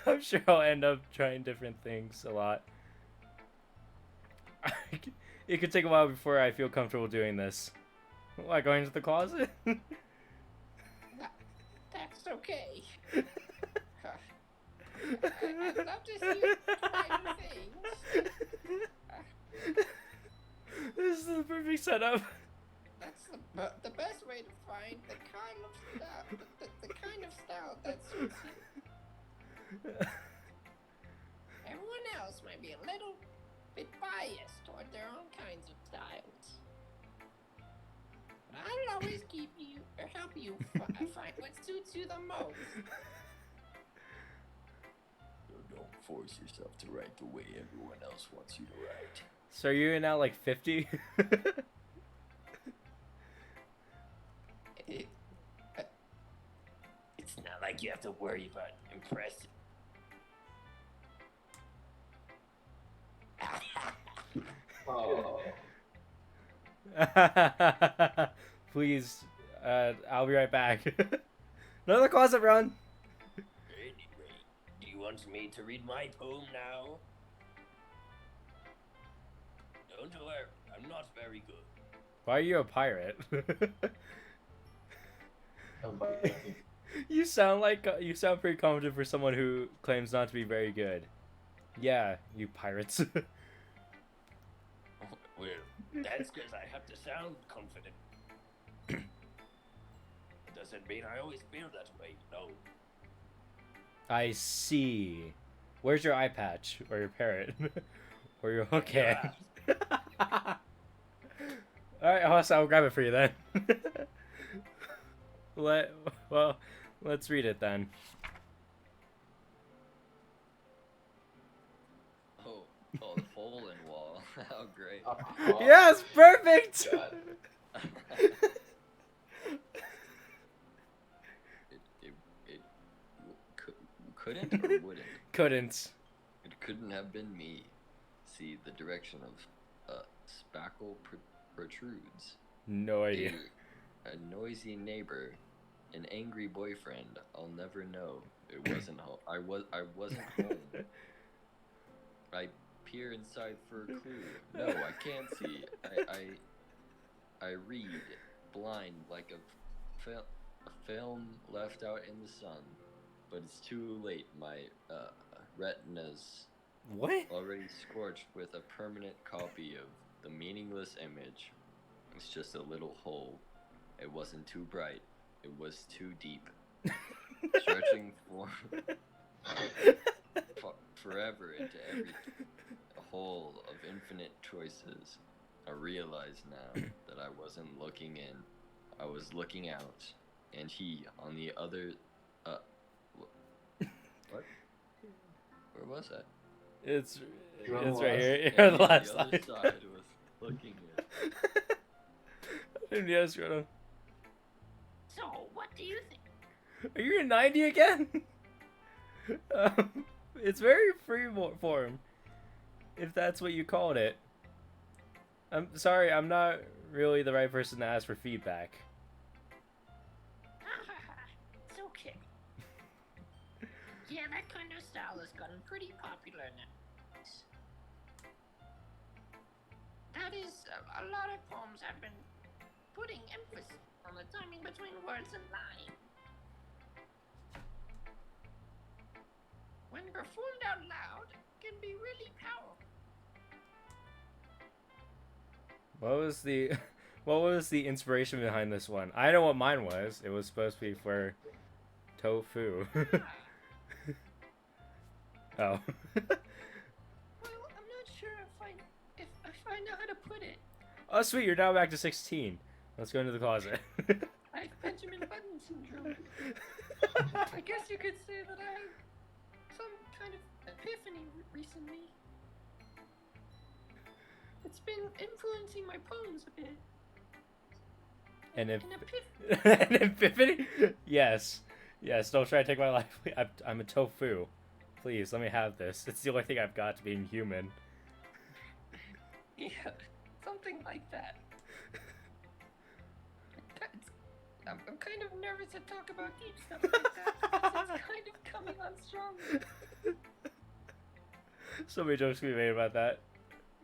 I'm sure I'll end up trying different things a lot. It could take a while before I feel comfortable doing this. What, going into the closet? That's okay. I'd love to see you try new things. This is the perfect setup. That's the best way to find the kind of style, the kind of style that suits you. Everyone else might be a little bit biased toward their own kinds of styles. But I'll always keep you or help you find what suits you the most. Don't force yourself to write the way everyone else wants you to write. So you're now like 50? It's not like you have to worry about impressing. Oh. Please, I'll be right back. Another closet run. Anyway, do you want me to read my poem now? Don't worry, I'm not very good. Why are you a pirate? Okay. You sound pretty confident for someone who claims not to be very good. Yeah, you pirates. Well, that's because I have to sound confident. It doesn't mean I always feel that way, no. I see. Where's your eye patch or your parrot or your hook hand? All right, I'll grab it for you then. Let's read it then. Oh, the hole in wall. How great. Oh, Yes, perfect. God. It couldn't or wouldn't. Couldn't. It couldn't have been me. See, the direction of spackle protrudes. No idea. A noisy neighbor, an angry boyfriend. I'll never know. It wasn't home. I wasn't home. I peer inside for a clue. No, I can't see. I read blind like a film left out in the sun. But it's too late. My retina's What? already scorched with a permanent copy of the meaningless image. It's just a little hole. It wasn't too bright. It was too deep. Stretching forever into a hole of infinite choices. I realize now that I wasn't looking in. I was looking out. And he, on the other... what? Where was that? It's You're on the right last. here. And You're on the he last on the other slide. side was looking in. Yes, Roto. So, what do you think? Are you in 90 again? It's very free form, if that's what you called it. I'm sorry, I'm not really the right person to ask for feedback. It's okay. Yeah, that kind of style has gotten pretty popular now. That is, a lot of poems have been putting emphasis on the timing between words and lines. When performed out loud, it can be really powerful. What was the inspiration behind this one? I know what mine was. It was supposed to be for tofu. Oh. Well, I'm not sure if I know how to put it. Oh, sweet, you're now back to 16. Let's go into the closet. I have Benjamin Button syndrome. I guess you could say that I had some kind of epiphany recently. It's been influencing my poems a bit. An An epiphany. An epiphany? Yes. Yes, don't try to take my life. I'm a tofu. Please, let me have this. It's the only thing I've got to being human. Yeah, something like that. I'm kind of nervous to talk about deep stuff like that because it's kind of coming on strong. So many jokes can be made about that.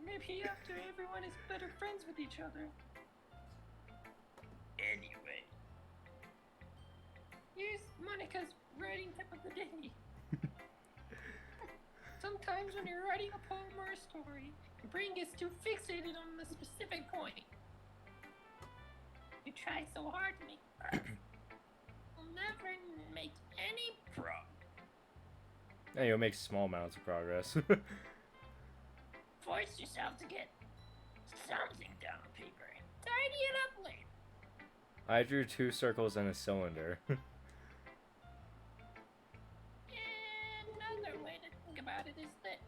Maybe after everyone is better friends with each other. Anyway, here's Monica's writing tip of the day. Sometimes when you're writing a poem or a story, your brain gets too fixated on the specific point. You try so hard to make progress. You'll never make any progress. And you'll make small amounts of progress. Force yourself to get something down on paper and tidy it up later. I drew 2 circles and a cylinder. Another way to think about it is that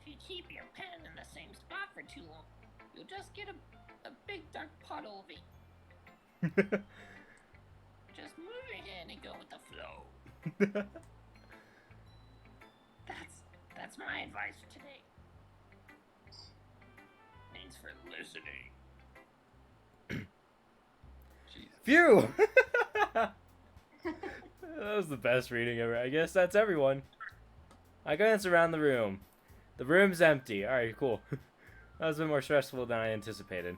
if you keep your pen in the same spot for too long, you'll just get a big dark puddle of ink. Just move your hand and go with the flow. That's my advice for today. Thanks for listening. Jesus. Phew! That was the best reading ever. I guess that's everyone. I glance around the room. The room's empty. Alright, cool. That was a bit more stressful than I anticipated.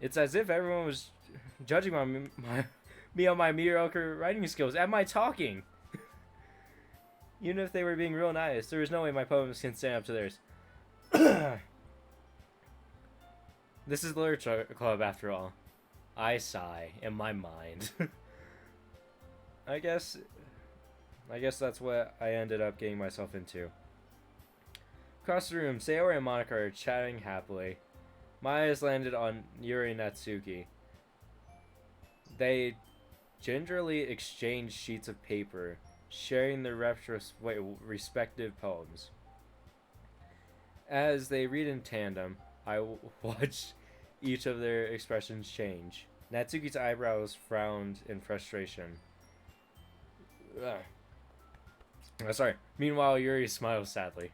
It's as if everyone was judging me on my mediocre writing skills and my talking. Even if they were being real nice, there is no way my poems can stand up to theirs. This is the Literature Club after all. I sigh in my mind. I guess that's what I ended up getting myself into. Across the room, Sayori and Monika are chatting happily. My eyes landed on Yuri and Natsuki. They gingerly exchange sheets of paper, sharing their respective poems. As they read in tandem, I watched each of their expressions change. Natsuki's eyebrows frowned in frustration. Sorry. Meanwhile, Yuri smiles sadly.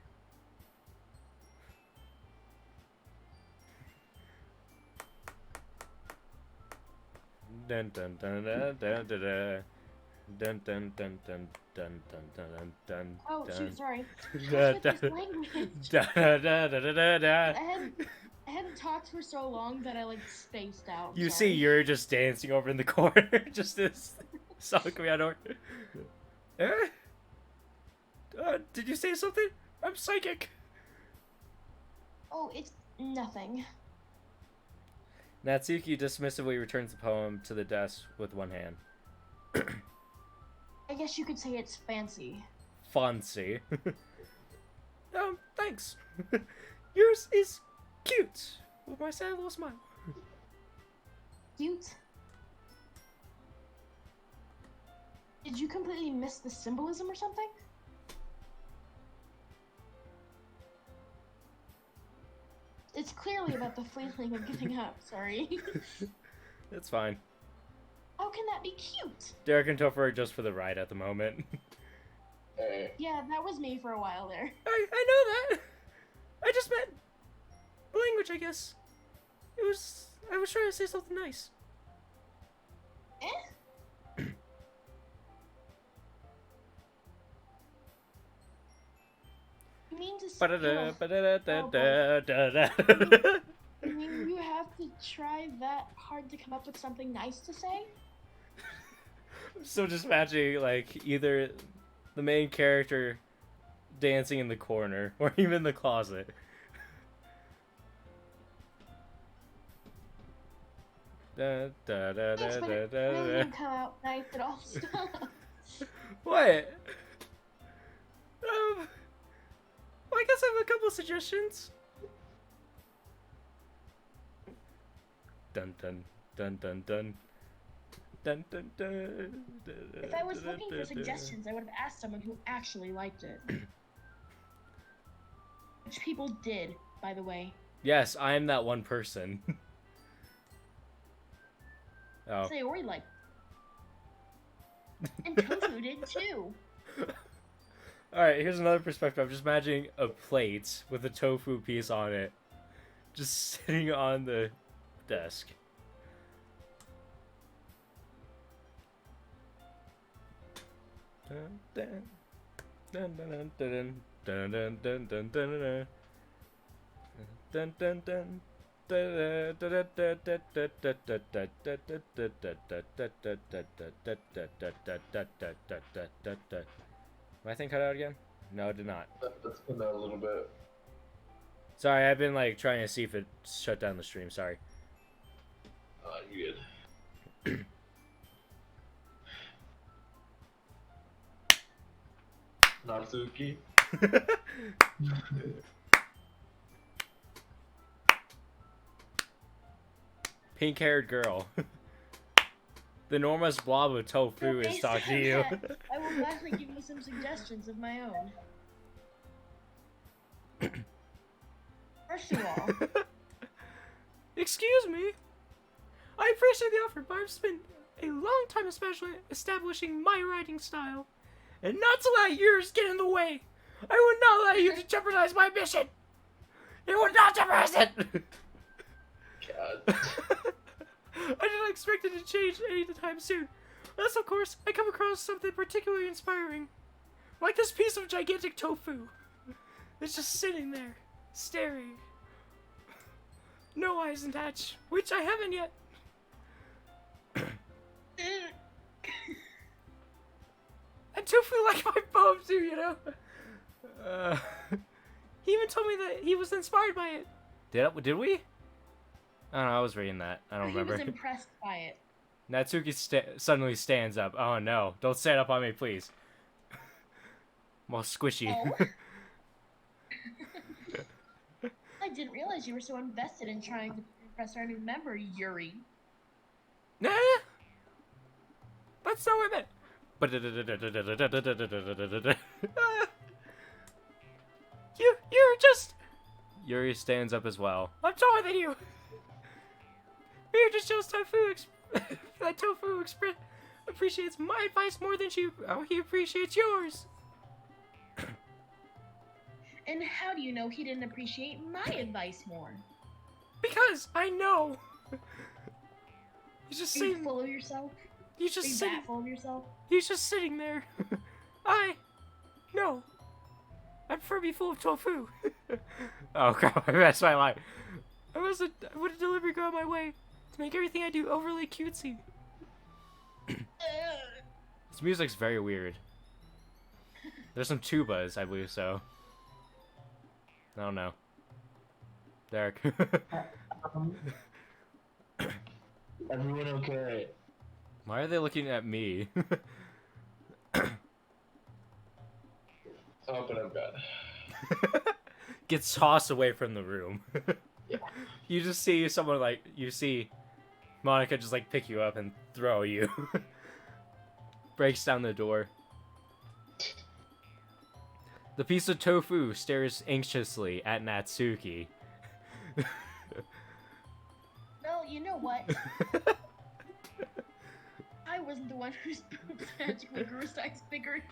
Dun dun dun dun dun dun dun dun dun dun dun dun dun. Oh, dun. shoot, sorry. Da, What's da, with this language? da, da, da, da, da, da. I hadn't talked for so long that I like spaced out. You sorry. see you're just dancing over in the corner. Just this song coming out of nowhere. Did you say something? I'm psychic. Oh, it's nothing. Natsuki dismissively returns the poem to the desk with one hand. I guess you could say it's fancy. Fancy. Thanks. Yours is cute. With my sad little smile. Cute? Did you completely miss the symbolism or something? It's clearly about the feeling of giving up, sorry. It's fine. How can that be cute? Derek and Topher are just for the ride at the moment. Yeah, that was me for a while there. I know that. I just meant language, I guess. I was trying to say something nice. Eh? You mean to say... You mean you have to try that hard to come up with something nice to say? So just imagining, like, either the main character dancing in the corner or even the closet. Yes, but it didn't come out nice at all. Stop. What? Well, I guess I have a couple suggestions. Dun dun dun dun dun. Dun, dun, dun, dun, If I was dun, looking dun, for dun. suggestions, I would have asked someone who actually liked it. Which people did, by the way. Yes, I am that one person. Oh. Sayori liked it. And Tofu did too. Alright, here's another perspective. I'm just imagining a plate with a tofu piece on it. Just sitting on the desk. Dun, dun, dun, dun, dun, dun, dun, dun, dun, dun, dun. Dun, dun, dun. My thing cut out again? No, it did not. Let's put that a little bit. Sorry, I've been like trying to see if it shut down the stream. Sorry. You good. Natsuki. Pink-haired girl. The enormous blob of tofu is talking to you. I will gladly give you some suggestions of my own. First of all, Excuse me. I appreciate the offer, but I've spent a long time especially establishing my writing style. And not to let yours get in the way. I would not allow you to jeopardize my mission. You would not jeopardize it. God. I did not expect it to change anytime soon. Unless, of course, I come across something particularly inspiring. Like this piece of gigantic tofu. It's just sitting there, staring. No eyes attached, which I haven't yet. And tofu like my poem too, you know? He even told me that he was inspired by it. Did we? I don't know, I was reading that. I don't remember. He was impressed by it. Natsuki suddenly stands up. Oh no, don't stand up on me, please. I'm all squishy. Oh. I didn't realize you were so invested in trying to impress our new member, Yuri. Nah, that's not what I meant. You're just... Yuri stands up as well. I'm taller than you. You're just shows tofu. That tofu appreciates my advice more than he appreciates yours. And how do you know he didn't appreciate my advice more? Because I know. He's just Are you sitting. full of yourself? He's Are just you sitting. that full of yourself? He's just sitting there. No. I prefer to be full of tofu. Oh crap! I messed my line. I would deliberately go out my way to make everything I do overly cutesy. This music's very weird. There's some tubas, I believe so. I don't know. Derek. Everyone okay? Why are they looking at me? Oh, but I'm bad. Gets tossed away from the room. Yeah. You just see someone like, you see Monika just like pick you up and throw you. Breaks down the door. The piece of tofu stares anxiously at Natsuki. Well, you know what? I wasn't the one whose boobs magically grew a size bigger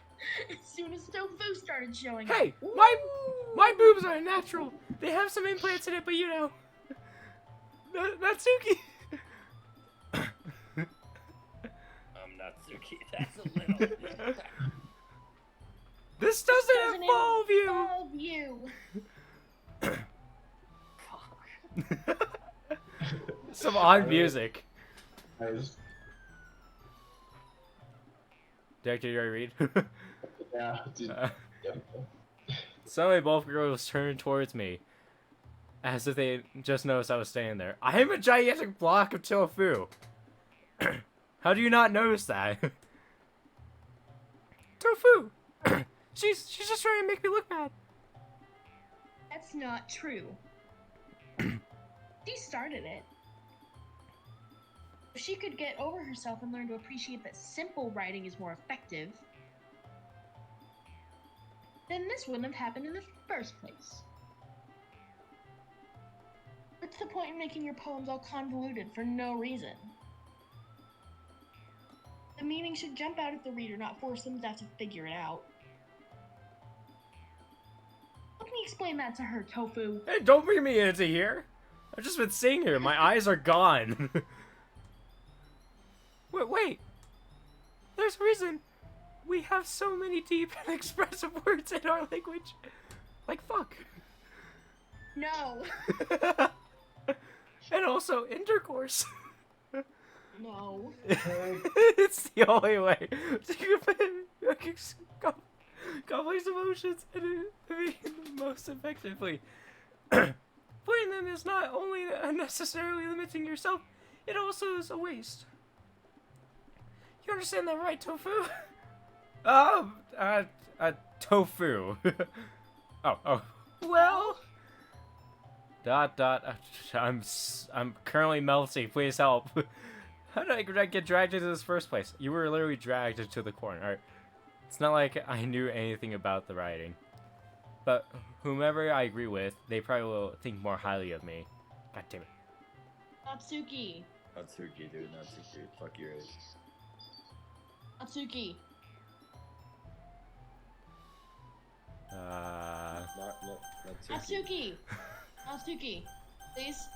as soon as tofu started showing up. Hey, my boobs are natural. They have some implants in it, but you know, Natsuki. Natsuki, that's a little. This doesn't involve you. Involve you. Some odd music. Nice. Derek, did you already read? Yeah, dude. Suddenly, both girls turned towards me, as if they just noticed I was standing there. I am a gigantic block of tofu. How do you not notice that? Tofu. She's just trying to make me look bad. That's not true. She started it. If she could get over herself and learn to appreciate that simple writing is more effective, then this wouldn't have happened in the first place. What's the point in making your poems all convoluted for no reason? The meaning should jump out at the reader, not force them to have to figure it out. Let me explain that to her, Tofu. Hey, don't bring me into here. I've just been sitting here. My eyes are gone. Wait. There's a reason. We have so many deep and expressive words in our language. Like fuck. No. And also intercourse. No. It's the only way. complex emotions and most effectively. Putting them is not only unnecessarily limiting yourself, it also is a waste. You understand that, right, Tofu? Tofu. oh. Well. I'm currently melting. Please help. How did I get dragged into this first place? You were literally dragged into the corner. Alright. It's not like I knew anything about the writing. But whomever I agree with, they probably will think more highly of me. God damn it. Natsuki. Natsuki, dude, Natsuki. Fuck you, right? Natsuki. Natsuki. Natsuki. Natsuki. Please.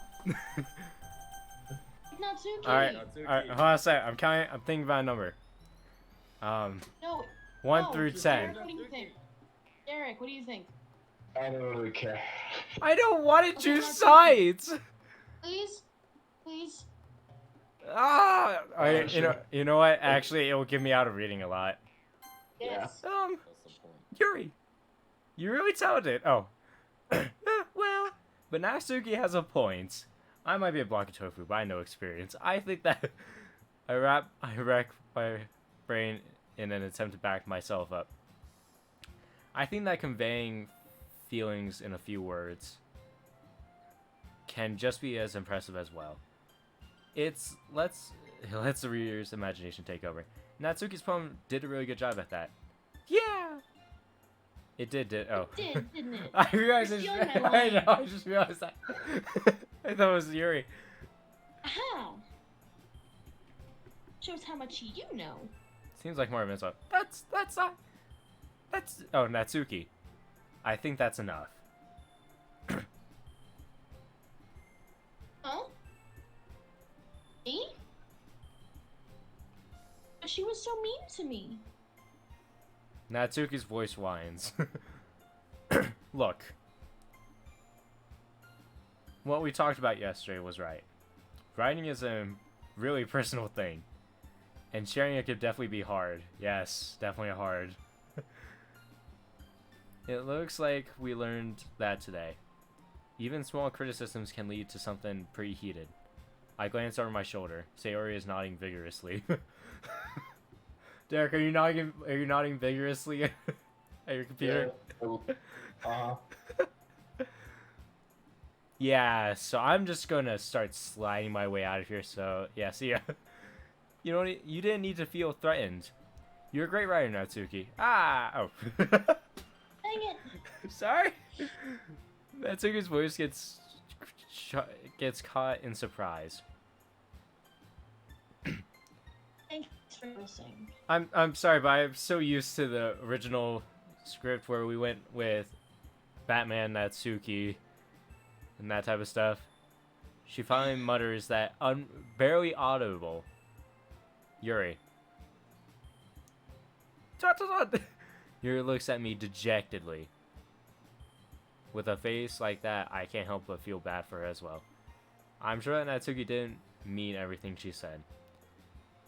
Natsuki. Alright, Natsuki. alright, hold on a sec. I'm thinking about a number. No. 1 no, through Derek, 10. what do you think? Derek, what do you think? I don't really care. I don't want to Okay, choose Natsuki. sides! Please? Please? Alright, Sure. you know what? Actually, it will give me out of reading a lot. Yes. What's the point? Yuri, you're really talented. Oh. Well, but Natsuki has a point. I might be a block of tofu, but I have no experience. I think that I wreck my brain in an attempt to back myself up. I think that conveying feelings in a few words can just be as impressive as well. Let's the reader's imagination take over. Natsuki's poem did a really good job at that. Yeah. It did. Oh. It did, didn't it? I realized You're it's, stealing my I line. know, I just realized that. I thought it was Yuri. Aha! Shows how much you know. Seems like more of an insult. That's oh, Natsuki. I think that's enough. Huh? Me? But she was so mean to me. Natsuki's voice whines. Look. What we talked about yesterday was right. Writing is a really personal thing. And sharing it could definitely be hard. Yes, definitely hard. It looks like we learned that today. Even small criticisms can lead to something pretty heated. I glance over my shoulder. Sayori is nodding vigorously. Derek, are you nodding vigorously at your computer? Yeah. Yeah, so I'm just gonna start sliding my way out of here, so yeah, see ya. You know, you didn't need to feel threatened. You're a great writer, Natsuki. Oh. Dang it! Sorry? Natsuki's voice gets caught in surprise. Thanks for listening. I'm sorry, but I'm so used to the original script where we went with Batman, Natsuki, and that type of stuff. She finally mutters that barely audible. Yuri. Yuri looks at me dejectedly. With a face like that, I can't help but feel bad for her as well. I'm sure that Natsuki didn't mean everything she said.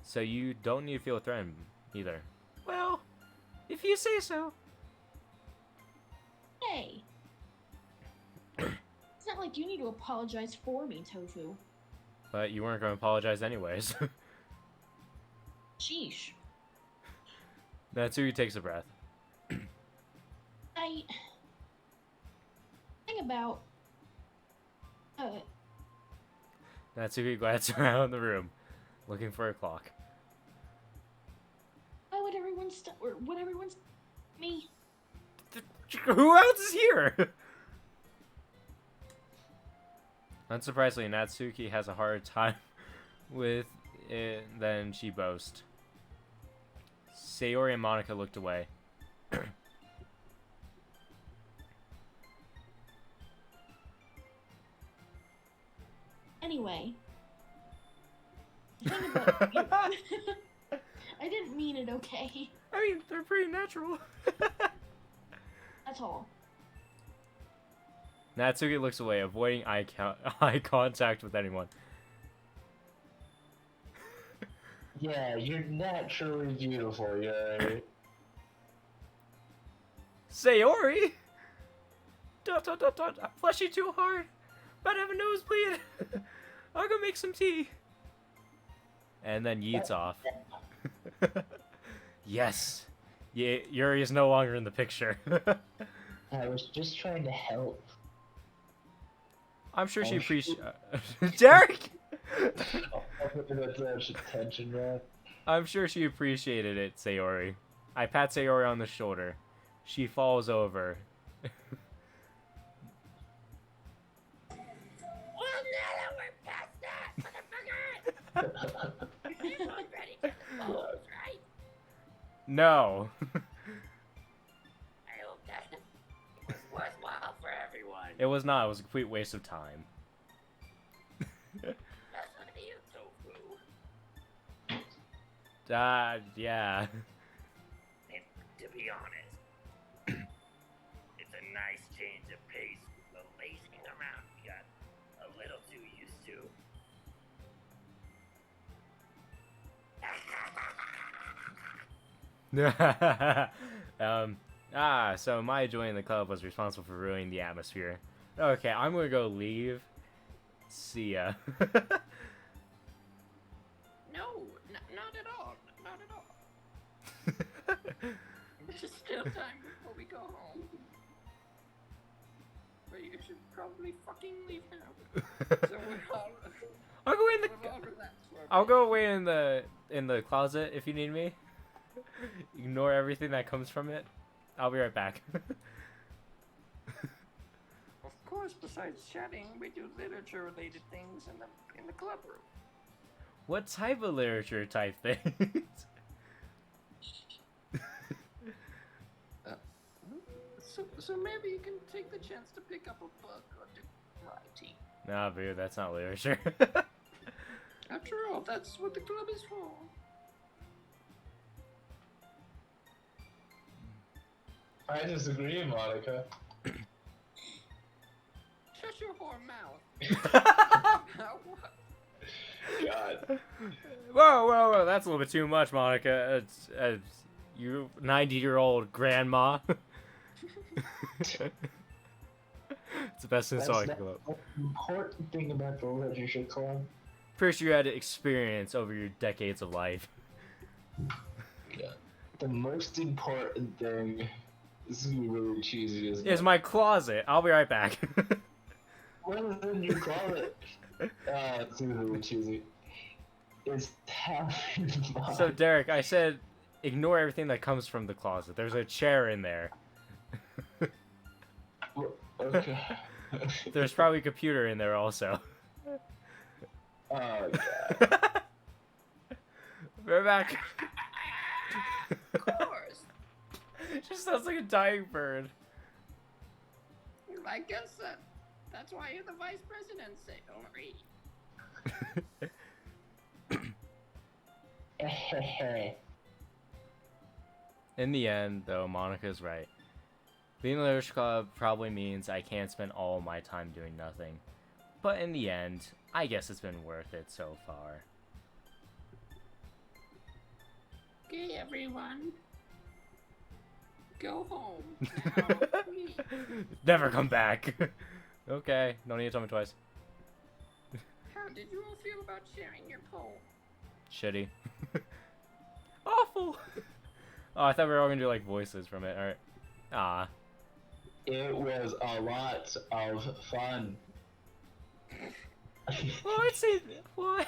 So you don't need to feel threatened either. Well, if you say so. Hey! It's not like you need to apologize for me, Tofu. But you weren't going to apologize anyways. Sheesh. Natsuki takes a breath. Thing about... Natsuki glances around the room, looking for a clock. why would everyone's... Me? Who else is here? Unsurprisingly, Natsuki has a harder time with it than she boasts. Sayori and Monika looked away. Anyway. The thing about... I didn't mean it, okay? I mean, they're pretty natural. That's all. Natsuki looks away, avoiding eye contact with anyone. Yeah, you're naturally beautiful, Yuri. Sayori! I'm flushing too hard. About to have a nosebleed. I'll go make some tea. And then yeets off. Yes. Yeah, Yuri is no longer in the picture. I was just trying to help. I'm sure she Oh, appreciates. Derek! Attention, man. I'm sure she appreciated it, Sayori. I pat Sayori on the shoulder. She falls over. Well, now that we're past that, motherfucker! You're ready to dispose, right? No. I hope that was worthwhile for everyone. It was not. It was a complete waste of time. Listen to you, Tofu. Yeah. And to be honest, it's a nice change of pace from the lazing around we got a little too used to. So my joining the club was responsible for ruining the atmosphere. Okay, I'm gonna go leave. See ya. No, not at all. Not at all. There's still time before we go home. But you should probably fucking leave now. So we're all, I'll go in the. we're all relaxed for a I'll bit. go away in the closet if you need me. Ignore everything that comes from it. I'll be right back. Of course, besides chatting, we do literature-related things in the club room. What type of literature type things? So maybe you can take the chance to pick up a book or do writing. Nah, dude, that's not literature. After all, that's what the club is for. I disagree, Monica. Shut your whore mouth. What? God. Whoa, that's a little bit too much, Monica. It's you 90-year-old grandma. It's the best insult I That's can the go up. most important thing about the literature club. Pretty sure you had experience over your decades of life. Yeah. The most important thing, this is gonna be really cheesy, isn't Is it? my closet. I'll be right back. What is in your closet? It's really cheesy. It's having fun. So, Derek, I said ignore everything that comes from the closet. There's a chair in there. Okay. There's probably a computer in there also. Oh, God. We're back. Of course. Just sounds like a dying bird. I guess that's why you're the vice president, Sayori. In the end, though, Monica's right. Being in the Literature Club probably means I can't spend all my time doing nothing. But in the end, I guess it's been worth it so far. Okay, everyone. Go home now, please. Never come back. Okay, no need to tell me twice. How did you all feel about sharing your poem? Shitty. Awful. Oh, I thought we were all gonna do like voices from it. Alright. Ah. It was a lot of fun. Well, I'd say. Well, I'd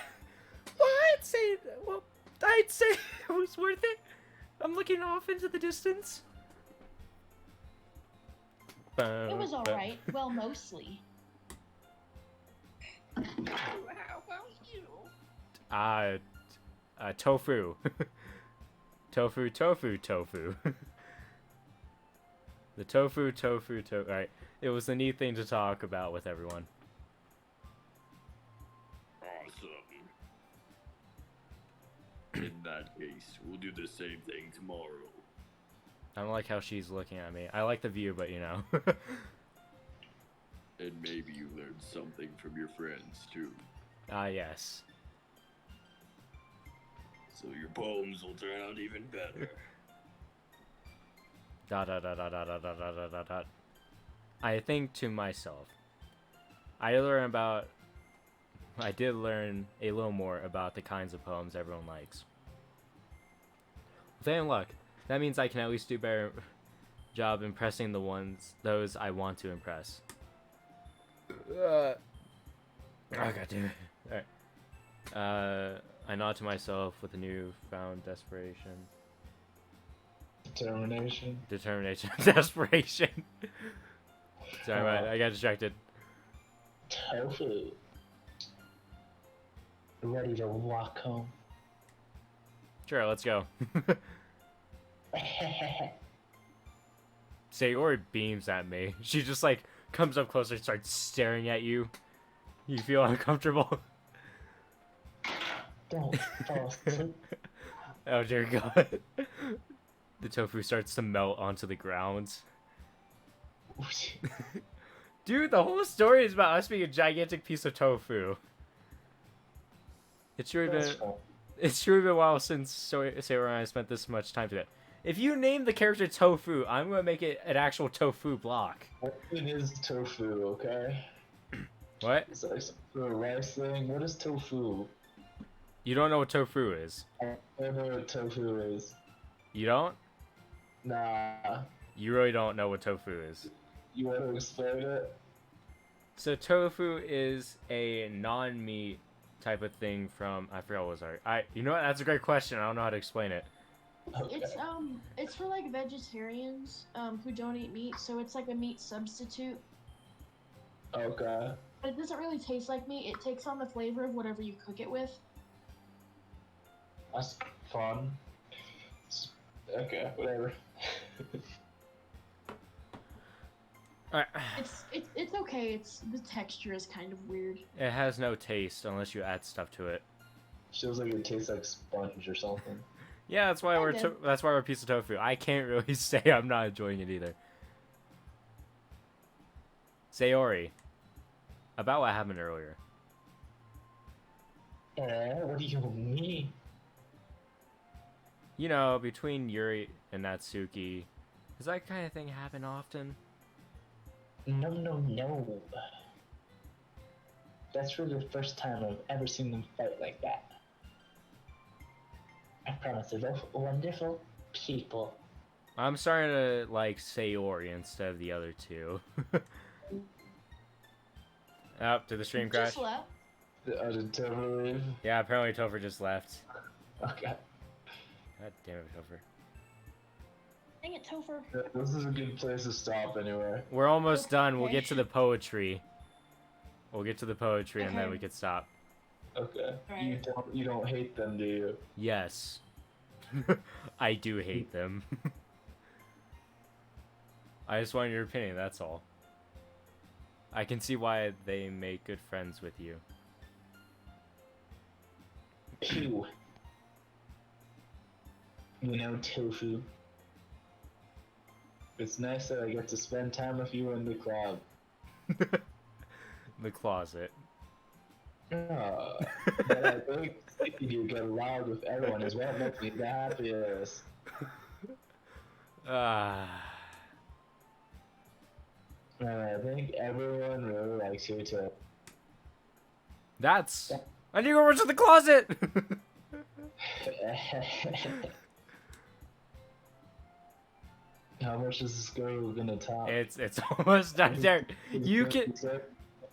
say. Well, I'd say it was worth it. I'm looking off into the distance. It was alright. Well, mostly. How about you? Tofu. Tofu. The tofu. Alright. It was a neat thing to talk about with everyone. Awesome. In that case, we'll do the same thing tomorrow. I don't like how she's looking at me. I like the view, but you know. And maybe you learned something from your friends, too. Yes. So your poems will turn out even better. Dot dot dot dot dot dot dot dot dot dot. I think to myself. I did learn a little more about the kinds of poems everyone likes. With any luck, that means I can at least do a better job impressing those I want to impress. Oh god damn it. Alright. I nod to myself with a newfound desperation. Determination. Desperation. Sorry, right, I got distracted. Tofu. Ready to walk home. Sure, let's go. Sayori beams at me. She just like comes up closer and starts staring at you. You feel uncomfortable? Don't fall asleep. Oh dear god. The tofu starts to melt onto the ground. Dude, the whole story is about us being a gigantic piece of tofu. It's sure been a while since Sayori and I spent this much time together. If you name the character Tofu, I'm gonna make it an actual tofu block. It is tofu, okay? What? It's like the rice thing. What is tofu? You don't know what tofu is? I don't know what tofu is. You don't? Nah. You really don't know what tofu is. You want to explain it? So tofu is a non-meat type of thing from, I forgot what was our, you know what, that's a great question. I don't know how to explain it. Okay. It's for like vegetarians who don't eat meat, so it's like a meat substitute. Okay. But it doesn't really taste like meat. It takes on the flavor of whatever you cook it with. That's fun. Okay, whatever. Alright. It's okay. It's the texture is kind of weird. It has no taste unless you add stuff to it. Feels like it tastes like sponge or something. Yeah, that's why we're a piece of tofu. I can't really say I'm not enjoying it either. Sayori, about what happened earlier. What do you mean? You know, between Yuri and Natsuki, does that kind of thing happen often? No. That's really the first time I've ever seen them fight like that. I promise they're both wonderful people. I'm starting to like Sayori instead of the other two. Oh, did the stream crash? Just left. Did Topher leave? Yeah, apparently Topher just left. Okay. God damn it, Topher. Dang it, Topher. This is a good place to stop anyway. We're almost done. We'll Okay. get to the poetry. We'll get to the poetry and then Okay. we can stop. Okay. Right. You don't hate them, do you? Yes. I do hate them. I just want your opinion, that's all. I can see why they make good friends with you. Pew. You know, Tofu. It's nice that I get to spend time with you in the club. The closet. But I think you get along with everyone is what makes me the happiest. And I think everyone really likes you too. That's... I need to go over to the closet! How much is this girl gonna top? It's almost done. Derek, you can...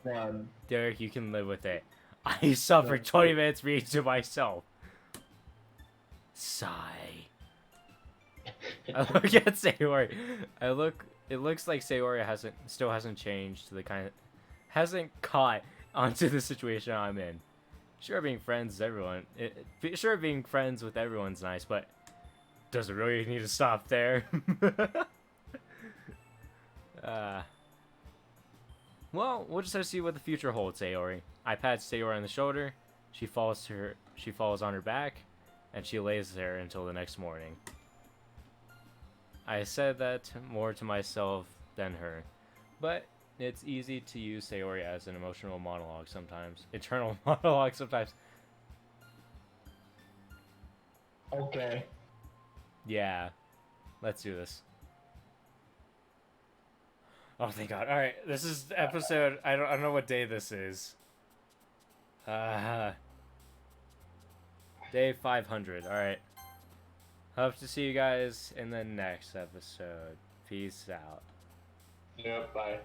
One. Derek, you can live with it. I suffered 20 minutes reading to myself. Sigh. I look at Sayori. It looks like Sayori still hasn't changed to the kind of... hasn't caught onto the situation I'm in. Sure, being friends with everyone's nice, but does it really need to stop there? Well, we'll just have to see what the future holds, Sayori. I pat Sayori on the shoulder. She falls on her back, and she lays there until the next morning. I said that more to myself than her, but it's easy to use Sayori as an emotional monologue sometimes. Eternal monologue sometimes. Okay. Yeah, let's do this. Oh, thank God. All right, this is episode. I don't know what day this is. Day 500. All right. Hope to see you guys in the next episode. Peace out. Yep, bye.